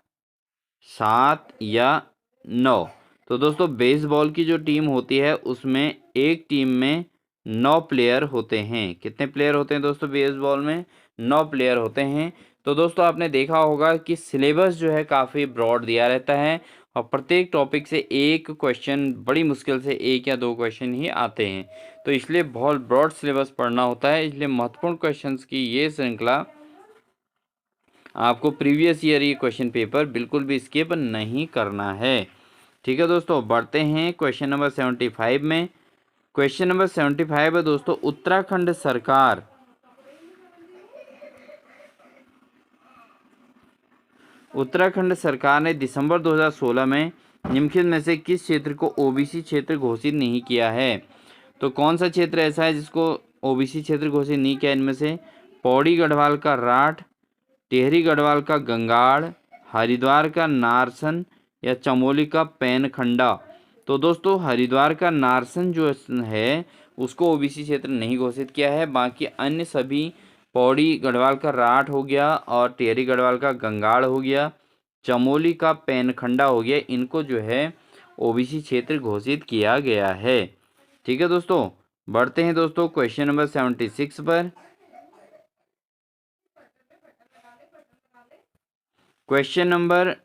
7 या 9। तो दोस्तों बेसबॉल की जो टीम होती है उसमें एक टीम में 9 प्लेयर होते हैं। कितने प्लेयर होते हैं दोस्तों बेसबॉल में? 9 प्लेयर होते हैं। तो दोस्तों आपने देखा होगा कि सिलेबस जो है काफ़ी ब्रॉड दिया रहता है, और प्रत्येक टॉपिक से एक क्वेश्चन, बड़ी मुश्किल से 1 या 2 क्वेश्चन ही आते हैं। तो इसलिए बहुत ब्रॉड सिलेबस पढ़ना होता है, इसलिए महत्वपूर्ण क्वेश्चंस की ये श्रृंखला आपको प्रीवियस ईयर ये क्वेश्चन पेपर बिल्कुल भी स्किप नहीं करना है। ठीक है दोस्तों, बढ़ते हैं क्वेश्चन नंबर 75 में। क्वेश्चन नंबर 75 है दोस्तों, उत्तराखंड सरकार ने दिसंबर 2016 में निम्नलिखित में से किस क्षेत्र को ओबीसी क्षेत्र घोषित नहीं किया है? तो कौन सा क्षेत्र ऐसा है जिसको ओबीसी क्षेत्र घोषित नहीं किया? इनमें से पौड़ी गढ़वाल का राठ, टिहरी गढ़वाल का गंगाड़, हरिद्वार का नारसन, या चमोली का पैनखंडा। तो दोस्तों हरिद्वार का नारसन जो है उसको ओबीसी क्षेत्र नहीं घोषित किया है, बाकी अन्य सभी पौड़ी गढ़वाल का राठ हो गया और टिहरी गढ़वाल का गंगाड़ हो गया, चमोली का पैनखंडा हो गया, इनको जो है ओबीसी क्षेत्र घोषित किया गया है। ठीक है दोस्तों, बढ़ते हैं दोस्तों क्वेश्चन नंबर 76 पर। क्वेश्चन नंबर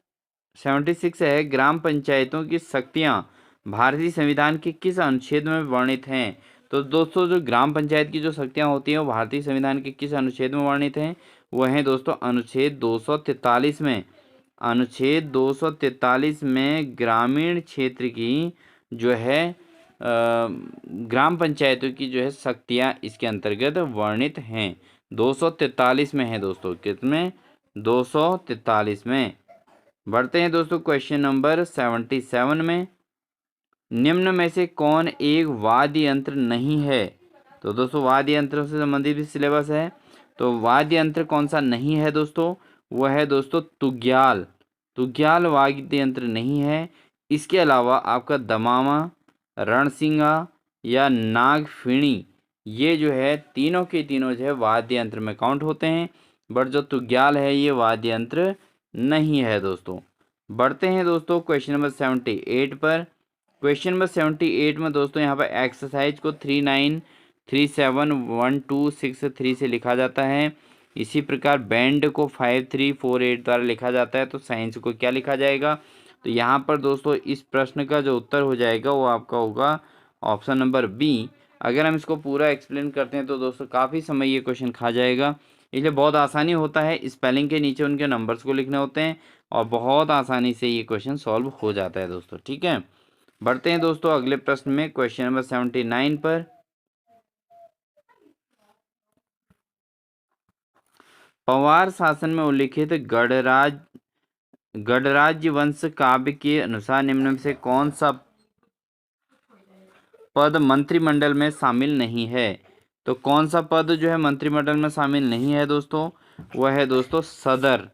76 है ग्राम पंचायतों की शक्तियां भारतीय संविधान के किस अनुच्छेद में वर्णित हैं? तो दोस्तों जो ग्राम पंचायत की जो शक्तियां होती हैं वो भारतीय संविधान के किस अनुच्छेद में वर्णित हैं? वो हैं दोस्तों अनुच्छेद 243 में। अनुच्छेद 243 में ग्रामीण क्षेत्र की जो है ग्राम पंचायतों की जो है शक्तियाँ इसके अंतर्गत वर्णित हैं। 243 में है दोस्तों, कितने? 243 में। बढ़ते हैं दोस्तों क्वेश्चन नंबर 77 में। निम्न में से कौन एक वाद्य यंत्र नहीं है? तो दोस्तों वाद्य यंत्र से संबंधित भी सिलेबस है, तो वाद्य यंत्र कौन सा नहीं है दोस्तों? वह है दोस्तों तुग्याल। तुग्याल वाद्य यंत्र नहीं है। इसके अलावा आपका दमामा, रणसिंगा या नागफिणी, ये जो है तीनों के तीनों जो है वाद्य यंत्र में काउंट होते हैं, बट जो तुग्याल है ये वाद्य यंत्र नहीं है दोस्तों। बढ़ते हैं दोस्तों क्वेश्चन नंबर 78 पर। क्वेश्चन नंबर 78 में दोस्तों यहाँ पर एक्सरसाइज को 39371263 से लिखा जाता है। इसी प्रकार बैंड को 5348 द्वारा लिखा जाता है, तो साइंस को क्या लिखा जाएगा? तो यहाँ पर दोस्तों इस प्रश्न का जो उत्तर हो जाएगा वो आपका होगा ऑप्शन नंबर बी। अगर हम इसको पूरा एक्सप्लेन करते हैं तो दोस्तों काफ़ी समय ये क्वेश्चन खा जाएगा, इसलिए बहुत आसानी होता है, स्पेलिंग के नीचे उनके नंबर्स को लिखने होते हैं और बहुत आसानी से ये क्वेश्चन सॉल्व हो जाता है दोस्तों। ठीक है, बढ़ते हैं दोस्तों अगले प्रश्न में, क्वेश्चन नंबर 79 पर। पवार शासन में उल्लिखित गणराज्य वंश काव्य के अनुसार निम्न में से कौन सा पद मंत्रिमंडल में शामिल नहीं है? तो कौन सा पद जो है मंत्रिमंडल में शामिल नहीं है दोस्तों? वह है दोस्तों सदर।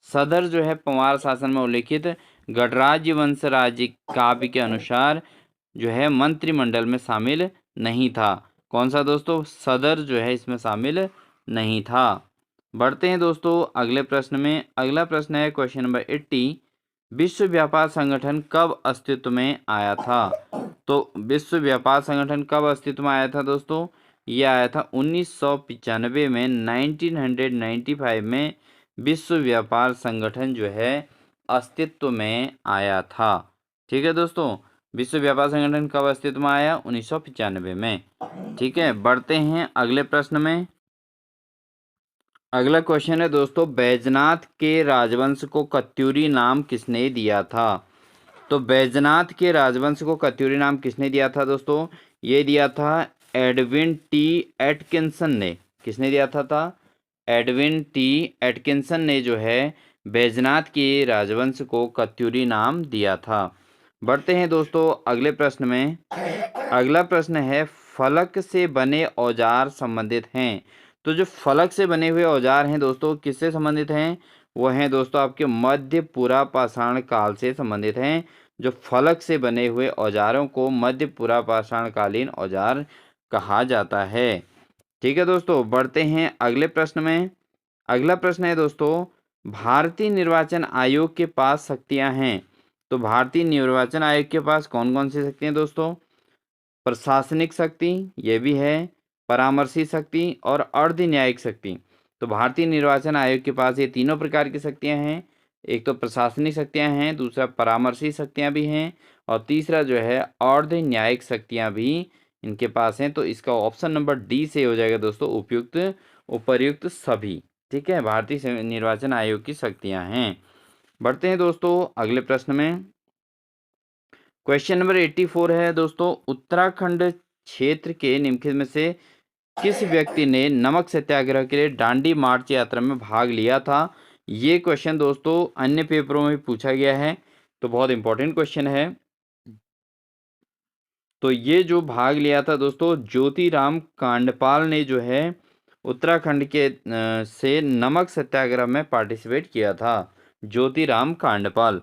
सदर जो है पवार शासन में उल्लिखित गणराज्य वंश राज्य काव्य के अनुसार जो है मंत्रिमंडल में शामिल नहीं था। कौन सा दोस्तों? सदर जो है इसमें शामिल नहीं था। बढ़ते हैं दोस्तों अगले प्रश्न में। अगला प्रश्न है क्वेश्चन नंबर 80। विश्व व्यापार संगठन कब अस्तित्व में आया था? तो विश्व व्यापार संगठन कब अस्तित्व में आया था दोस्तों? ये आया था 1995 में, 1995 में विश्व व्यापार संगठन जो है अस्तित्व में आया था। ठीक है दोस्तों, विश्व व्यापार संगठन कब अस्तित्व में आया? 1995 में। ठीक है, बढ़ते हैं अगले प्रश्न में। अगला क्वेश्चन है दोस्तों, बैजनाथ के राजवंश को कत्यूरी नाम किसने दिया था? तो बैजनाथ के राजवंश को कत्यूरी नाम किसने दिया था दोस्तों? ये दिया था एडविन टी एटकिंसन ने। किसने दिया था? एडविन टी एटकिंसन ने जो है बैजनाथ के राजवंश को कत्यूरी नाम दिया था। बढ़ते हैं दोस्तों अगले प्रश्न में। अगला प्रश्न है, फलक से बने औजार संबंधित हैं। तो जो फलक से बने हुए औजार हैं दोस्तों किससे संबंधित हैं? वो हैं दोस्तों आपके मध्य पुरा पाषाण काल से संबंधित हैं। जो फलक से बने हुए औजारों को मध्य पुरा पाषाण कालीन औजार कहा जाता है। ठीक है दोस्तों, बढ़ते हैं अगले प्रश्न में। अगला प्रश्न है दोस्तों, भारतीय निर्वाचन आयोग के पास शक्तियां हैं। तो भारतीय निर्वाचन आयोग के पास कौन कौन सी शक्तियां दोस्तों? प्रशासनिक शक्ति, ये भी है, परामर्शी शक्ति और अर्ध न्यायिक शक्ति। तो भारतीय निर्वाचन आयोग के पास ये तीनों प्रकार की शक्तियां हैं। एक तो प्रशासनिक शक्तियां हैं, दूसरा परामर्शी शक्तियां भी हैं और तीसरा जो है अर्ध न्यायिक शक्तियां भी इनके पास हैं। तो इसका ऑप्शन नंबर डी से हो जाएगा दोस्तों, उपयुक्त उपर्युक्त सभी। ठीक है, भारतीय निर्वाचन आयोग की शक्तियां हैं। बढ़ते हैं दोस्तों अगले प्रश्न में। क्वेश्चन नंबर 84 है दोस्तों, उत्तराखंड क्षेत्र के निम्नलिखित में से किस व्यक्ति ने नमक सत्याग्रह के लिए दांडी मार्च यात्रा में भाग लिया था? ये क्वेश्चन दोस्तों अन्य पेपरों में भी पूछा गया है, तो बहुत इंपॉर्टेंट क्वेश्चन है। तो ये जो भाग लिया था दोस्तों, ज्योतिराम कांडपाल ने जो है उत्तराखंड के से नमक सत्याग्रह में पार्टिसिपेट किया था, ज्योतिराम कांडपाल।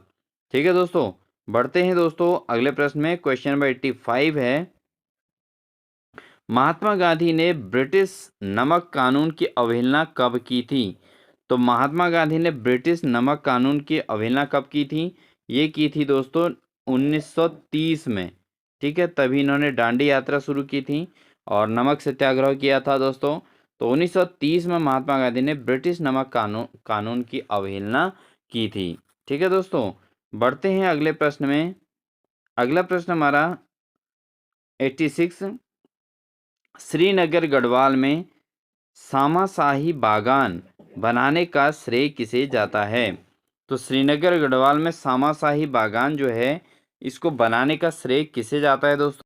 ठीक है दोस्तों, बढ़ते हैं दोस्तों अगले प्रश्न में। क्वेश्चन नंबर 85 है, महात्मा गांधी ने ब्रिटिश नमक कानून की अवहेलना कब की थी? तो महात्मा गांधी ने ब्रिटिश नमक कानून की अवहेलना कब की थी? ये की थी दोस्तों 1930 में। ठीक है, तभी इन्होंने दांडी यात्रा शुरू की थी और नमक सत्याग्रह किया था दोस्तों। तो 1930 में महात्मा गांधी ने ब्रिटिश नमक कानून की अवहेलना की थी। ठीक है दोस्तों, बढ़ते हैं अगले प्रश्न में। अगला प्रश्न हमारा 86, श्रीनगर गढ़वाल में सामाशाही बागान बनाने का श्रेय किसे जाता है? तो श्रीनगर गढ़वाल में सामाशाही बागान जो है इसको बनाने का श्रेय किसे जाता है दोस्तों?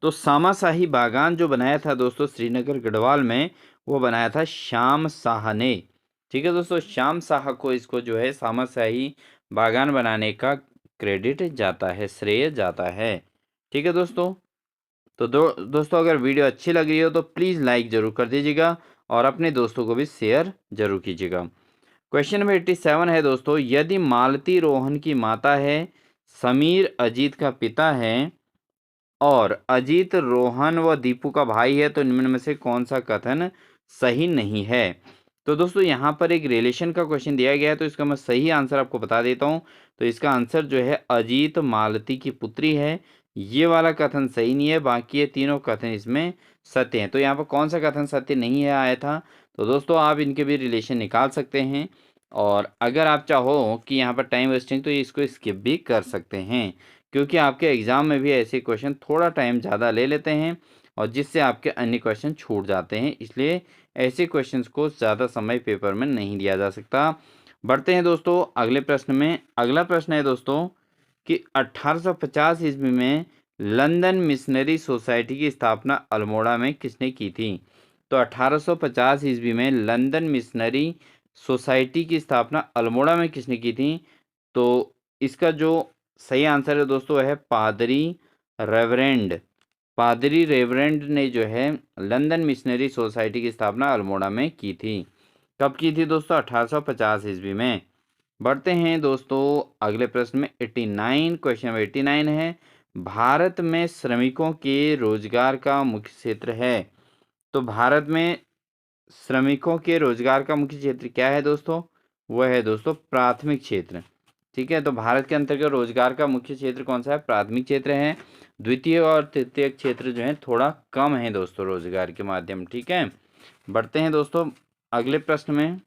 तो सामाशाही बागान जो बनाया था दोस्तों श्रीनगर गढ़वाल में, वो बनाया था श्याम शाह ने। ठीक है दोस्तों, श्याम शाह को इसको जो है सामाशाही बागान बनाने का क्रेडिट जाता है, श्रेय जाता है। ठीक है दोस्तों, तो दोस्तों अगर वीडियो अच्छी लग रही हो तो प्लीज़ लाइक ज़रूर कर दीजिएगा और अपने दोस्तों को भी शेयर जरूर कीजिएगा। क्वेश्चन नंबर 87 है दोस्तों, यदि मालती रोहन की माता है, समीर अजीत का पिता है और अजीत रोहन व दीपू का भाई है, तो निम्न में से कौन सा कथन सही नहीं है? तो दोस्तों यहाँ पर एक रिलेशन का क्वेश्चन दिया गया है, तो इसका मैं सही आंसर आपको बता देता हूँ। तो इसका आंसर जो है अजीत मालती की पुत्री है, ये वाला कथन सही नहीं है, बाकी ये तीनों कथन इसमें सत्य हैं। तो यहाँ पर कौन सा कथन सत्य नहीं है आया था? तो दोस्तों आप इनके भी रिलेशन निकाल सकते हैं। और अगर आप चाहो कि यहाँ पर टाइम वेस्टिंग, तो इसको स्किप भी कर सकते हैं, क्योंकि आपके एग्ज़ाम में भी ऐसे क्वेश्चन थोड़ा टाइम ज़्यादा ले लेते हैं और जिससे आपके अन्य क्वेश्चन छूट जाते हैं, इसलिए ऐसे क्वेश्चंस को ज़्यादा समय पेपर में नहीं दिया जा सकता। बढ़ते हैं दोस्तों अगले प्रश्न में। अगला प्रश्न है दोस्तों कि 1850 ईस्वी में लंदन मिशनरी सोसाइटी की स्थापना अल्मोड़ा में किसने की थी? तो 1850 ईस्वी में लंदन मिशनरी सोसाइटी की स्थापना अल्मोड़ा में किसने की थी? तो इसका जो सही आंसर है दोस्तों वह है पादरी रेवरेंड ने जो है लंदन मिशनरी सोसाइटी की स्थापना अल्मोड़ा में की थी। कब की थी दोस्तों? 1850 ईस्वी में। बढ़ते हैं दोस्तों अगले प्रश्न में। 89 क्वेश्चन नंबर 89 है, भारत में श्रमिकों के रोजगार का मुख्य क्षेत्र है। तो भारत में श्रमिकों के रोजगार का मुख्य क्षेत्र क्या है दोस्तों? वह है दोस्तों प्राथमिक क्षेत्र। ठीक है, तो भारत के अंतर्गत रोजगार का मुख्य क्षेत्र कौन सा है? प्राथमिक क्षेत्र है। द्वितीय और तृतीय क्षेत्र जो है थोड़ा कम है दोस्तों रोजगार के माध्यम। ठीक है, बढ़ते हैं दोस्तों अगले प्रश्न में।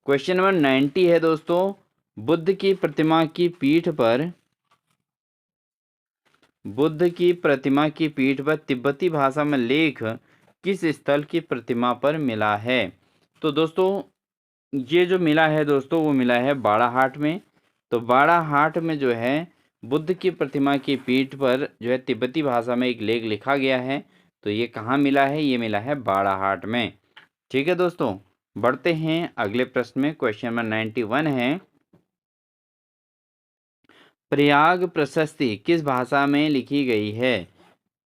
क्वेश्चन नंबर 90 है दोस्तों, बुद्ध की प्रतिमा की पीठ पर तिब्बती भाषा में लेख किस स्थल की प्रतिमा पर मिला है? तो दोस्तों ये जो मिला है दोस्तों वो मिला है बाड़ाहाट में। तो बाड़ाहाट में जो है बुद्ध की प्रतिमा की पीठ पर जो है तिब्बती भाषा में एक लेख लिखा गया है। तो ये कहाँ मिला है? ये मिला है बाड़ाहाट में। ठीक है दोस्तों, बढ़ते हैं अगले प्रश्न में। क्वेश्चन नंबर 91 है, प्रयाग प्रशस्ति किस भाषा में लिखी गई है?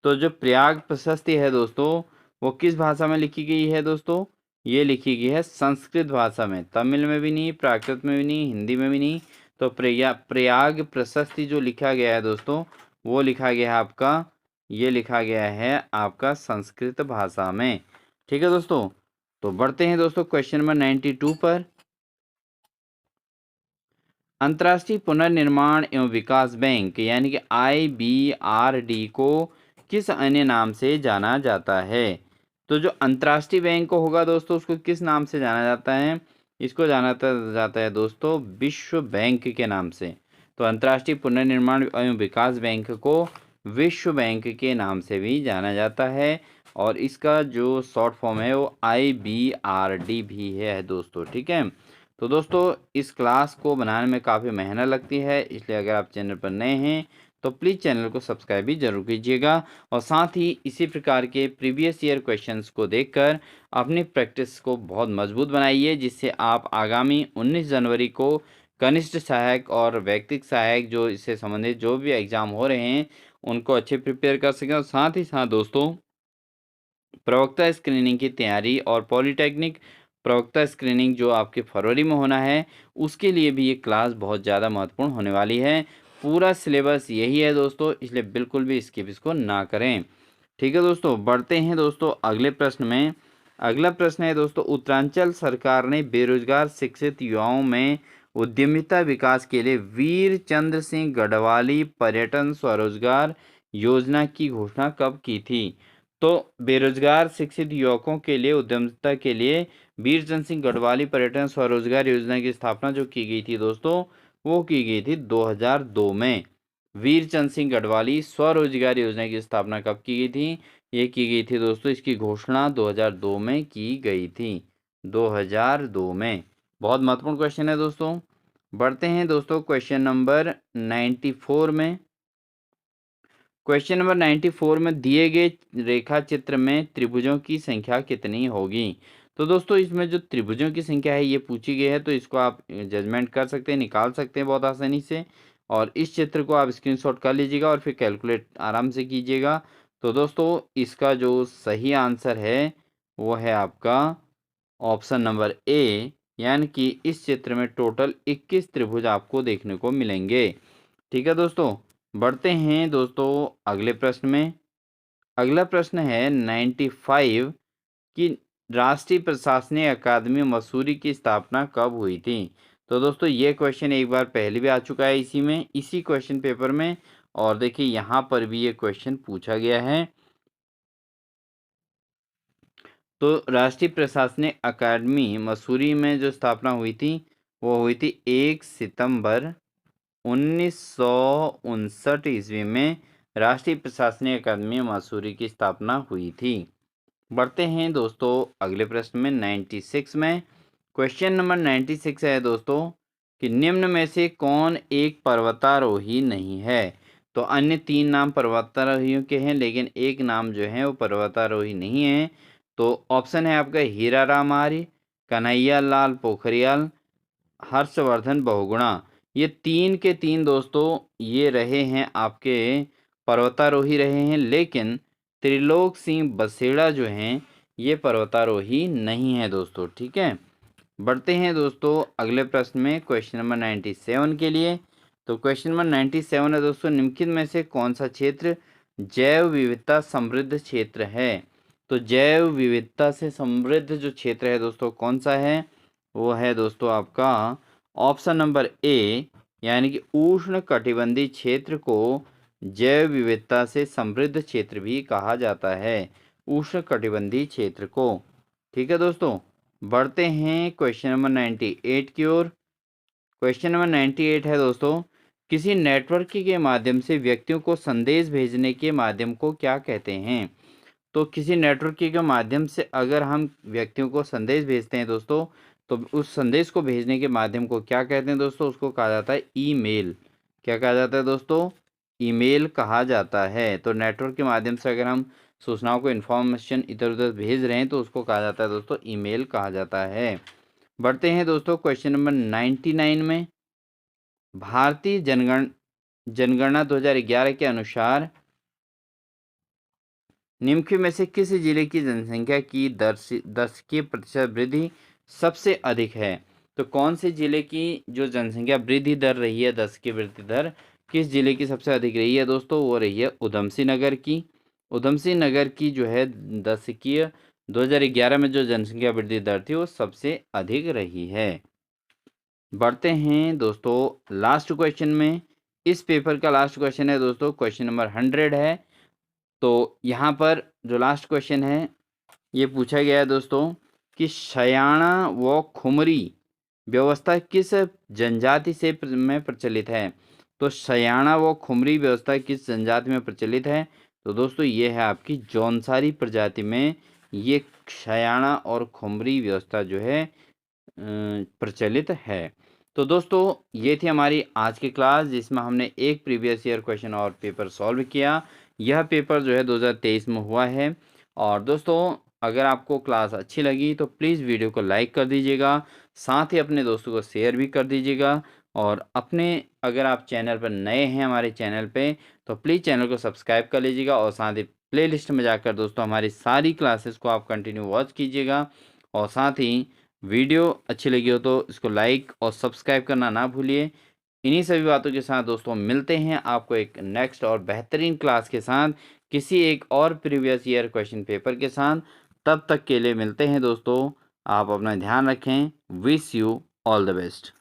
तो जो प्रयाग प्रशस्ति है दोस्तों वो किस भाषा में लिखी गई है दोस्तों? ये लिखी गई है संस्कृत भाषा में। तमिल में भी नहीं, प्राकृत में भी नहीं, हिंदी में भी नहीं। तो प्रयाग प्रशस्ति जो लिखा गया है दोस्तों वो लिखा गया है आपका, ये लिखा गया है आपका संस्कृत भाषा में। ठीक है दोस्तों, तो बढ़ते हैं दोस्तों क्वेश्चन नंबर 92 पर। अंतर्राष्ट्रीय पुनर्निर्माण एवं विकास बैंक यानी कि IBRD को किस अन्य नाम से जाना जाता है? तो जो अंतर्राष्ट्रीय बैंक होगा दोस्तों उसको किस नाम से जाना जाता है? इसको जाना जाता है दोस्तों विश्व बैंक के नाम से। तो अंतर्राष्ट्रीय पुनर्निर्माण एवं विकास बैंक को विश्व बैंक के नाम से भी जाना जाता है और इसका जो शॉर्ट फॉर्म है वो IBRD भी है दोस्तों। ठीक है, तो दोस्तों इस क्लास को बनाने में काफ़ी मेहनत लगती है, इसलिए अगर आप चैनल पर नए हैं तो प्लीज़ चैनल को सब्सक्राइब भी जरूर कीजिएगा और साथ ही इसी प्रकार के प्रीवियस ईयर क्वेश्चंस को देखकर अपनी प्रैक्टिस को बहुत मजबूत बनाइए, जिससे आप आगामी 19 जनवरी को कनिष्ठ सहायक और व्यक्तिगत सहायक जो इससे संबंधित जो भी एग्ज़ाम हो रहे हैं उनको अच्छे प्रिपेयर कर सकें। और साथ ही साथ दोस्तों प्रवक्ता स्क्रीनिंग की तैयारी और पॉलिटेक्निक प्रवक्ता स्क्रीनिंग जो आपके फरवरी में होना है उसके लिए भी ये क्लास बहुत ज़्यादा महत्वपूर्ण होने वाली है। पूरा सिलेबस यही है दोस्तों, इसलिए बिल्कुल भी स्किप इसको ना करें। ठीक है दोस्तों, बढ़ते हैं दोस्तों अगले प्रश्न में। अगला प्रश्न है दोस्तों, उत्तरांचल सरकार ने बेरोजगार शिक्षित युवाओं में उद्यमिता विकास के लिए वीर चंद्र सिंह गढ़वाली पर्यटन स्वरोजगार योजना की घोषणा कब की थी? तो बेरोजगार शिक्षित युवकों के लिए उद्यमिता के लिए वीरचंद सिंह गढ़वाली पर्यटन स्वरोजगार योजना की स्थापना जो की गई थी दोस्तों वो की गई थी 2002 में। वीरचंद सिंह गढ़वाली स्वरोजगार योजना की स्थापना कब की गई थी? ये की गई थी दोस्तों, इसकी घोषणा 2002 में की गई थी, 2002 में। बहुत महत्वपूर्ण क्वेश्चन है दोस्तों। बढ़ते हैं दोस्तों क्वेश्चन नंबर 94 में। क्वेश्चन नंबर 94 में दिए गए रेखा चित्र में त्रिभुजों की संख्या कितनी होगी? तो दोस्तों इसमें जो त्रिभुजों की संख्या है ये पूछी गई है, तो इसको आप जजमेंट कर सकते हैं, निकाल सकते हैं बहुत आसानी से। और इस चित्र को आप स्क्रीनशॉट कर लीजिएगा और फिर कैलकुलेट आराम से कीजिएगा। तो दोस्तों इसका जो सही आंसर है वो है आपका ऑप्शन नंबर ए, यानी कि इस चित्र में टोटल 21 त्रिभुज आपको देखने को मिलेंगे। ठीक है दोस्तों, बढ़ते हैं दोस्तों अगले प्रश्न में। अगला प्रश्न है 95 कि राष्ट्रीय प्रशासनिक अकादमी मसूरी की स्थापना कब हुई थी? तो दोस्तों ये क्वेश्चन एक बार पहले भी आ चुका है इसी क्वेश्चन पेपर में, और देखिए यहाँ पर भी ये क्वेश्चन पूछा गया है। तो राष्ट्रीय प्रशासनिक अकादमी मसूरी में जो स्थापना हुई थी वो हुई थी 1 सितंबर 1959 ईस्वी में राष्ट्रीय प्रशासनिक अकादमी मसूरी की स्थापना हुई थी। बढ़ते हैं दोस्तों अगले प्रश्न में 96 में। क्वेश्चन नंबर 96 है दोस्तों कि निम्न में से कौन एक पर्वतारोही नहीं है। तो अन्य 3 नाम पर्वतारोहियों के हैं, लेकिन एक नाम जो है वो पर्वतारोही नहीं है। तो ऑप्शन है आपका हीराराम आर्य, कन्हैया लाल पोखरियाल, हर्षवर्धन बहुगुणा। ये 3 के 3 दोस्तों ये रहे हैं आपके पर्वतारोही रहे हैं, लेकिन त्रिलोक सिंह बसेड़ा जो हैं ये पर्वतारोही नहीं है दोस्तों। ठीक है, बढ़ते हैं दोस्तों अगले प्रश्न में क्वेश्चन नंबर 97 के लिए। तो क्वेश्चन नंबर 97 है दोस्तों, निम्नलिखित में से कौन सा क्षेत्र जैव विविधता समृद्ध क्षेत्र है। तो जैव विविधता से समृद्ध जो क्षेत्र है दोस्तों कौन सा है, वो है दोस्तों आपका ऑप्शन नंबर ए, यानी कि उष्ण कटिबंधीय क्षेत्र को जैव विविधता से समृद्ध क्षेत्र भी कहा जाता है, उष्ण कटिबंधीय क्षेत्र को। ठीक है दोस्तों, बढ़ते हैं क्वेश्चन नंबर 98 की ओर। क्वेश्चन नंबर 98 है दोस्तों, किसी नेटवर्क के माध्यम से व्यक्तियों को संदेश भेजने के माध्यम को क्या कहते हैं। तो किसी नेटवर्क के माध्यम से अगर हम व्यक्तियों को संदेश भेजते हैं दोस्तों, तो उस संदेश को भेजने के माध्यम को क्या कहते हैं दोस्तों, उसको कहा जाता है ईमेल। क्या कहा जाता है दोस्तों, ईमेल कहा जाता है। तो नेटवर्क के माध्यम से अगर हम सूचनाओं को इन्फॉर्मेशन इधर उधर भेज रहे हैं तो उसको कहा जाता है दोस्तों ईमेल कहा जाता है। बढ़ते हैं दोस्तों क्वेश्चन नंबर 99 में। भारतीय जनगणना 2011 के अनुसार निम्नलिखित में से किस जिले की जनसंख्या की 10% वृद्धि सबसे अधिक है। तो कौन से जिले की जो जनसंख्या वृद्धि दर रही है, 10 की वृद्धि दर किस जिले की सबसे अधिक रही है दोस्तों, वो रही है उधमसिंह नगर की। उधमसिंह नगर की जो है 2011 में जो जनसंख्या वृद्धि दर थी वो सबसे अधिक रही है। बढ़ते हैं दोस्तों लास्ट क्वेश्चन में। इस पेपर का लास्ट क्वेश्चन है दोस्तों, क्वेश्चन नंबर 100 है। तो यहाँ पर जो लास्ट क्वेश्चन है ये पूछा गया है दोस्तों कि शयाना व खुमरी व्यवस्था किस जनजाति से में प्रचलित है। तो शयाना व खुमरी व्यवस्था किस जनजाति में प्रचलित है। तो दोस्तों ये है आपकी जौनसारी प्रजाति में ये शयाना और खुमरी व्यवस्था जो है प्रचलित है। तो दोस्तों ये थी हमारी आज की क्लास, जिसमें हमने एक प्रीवियस ईयर क्वेश्चन और पेपर सॉल्व किया। यह पेपर जो है 2023 में हुआ है। और दोस्तों अगर आपको क्लास अच्छी लगी तो प्लीज़ वीडियो को लाइक कर दीजिएगा, साथ ही अपने दोस्तों को शेयर भी कर दीजिएगा। और अपने अगर आप चैनल पर नए हैं हमारे चैनल पे तो प्लीज़ चैनल को सब्सक्राइब कर लीजिएगा, और साथ ही प्लेलिस्ट में जाकर दोस्तों हमारी सारी क्लासेस को आप कंटिन्यू वॉच कीजिएगा। और साथ ही वीडियो अच्छी लगी हो तो इसको लाइक और सब्सक्राइब करना ना भूलिए। इन्हीं सभी बातों के साथ दोस्तों मिलते हैं आपको एक नेक्स्ट और बेहतरीन क्लास के साथ, किसी एक और प्रीवियस ईयर क्वेश्चन पेपर के साथ। तब तक के लिए मिलते हैं दोस्तों, आप अपना ध्यान रखें। Wish you all the best.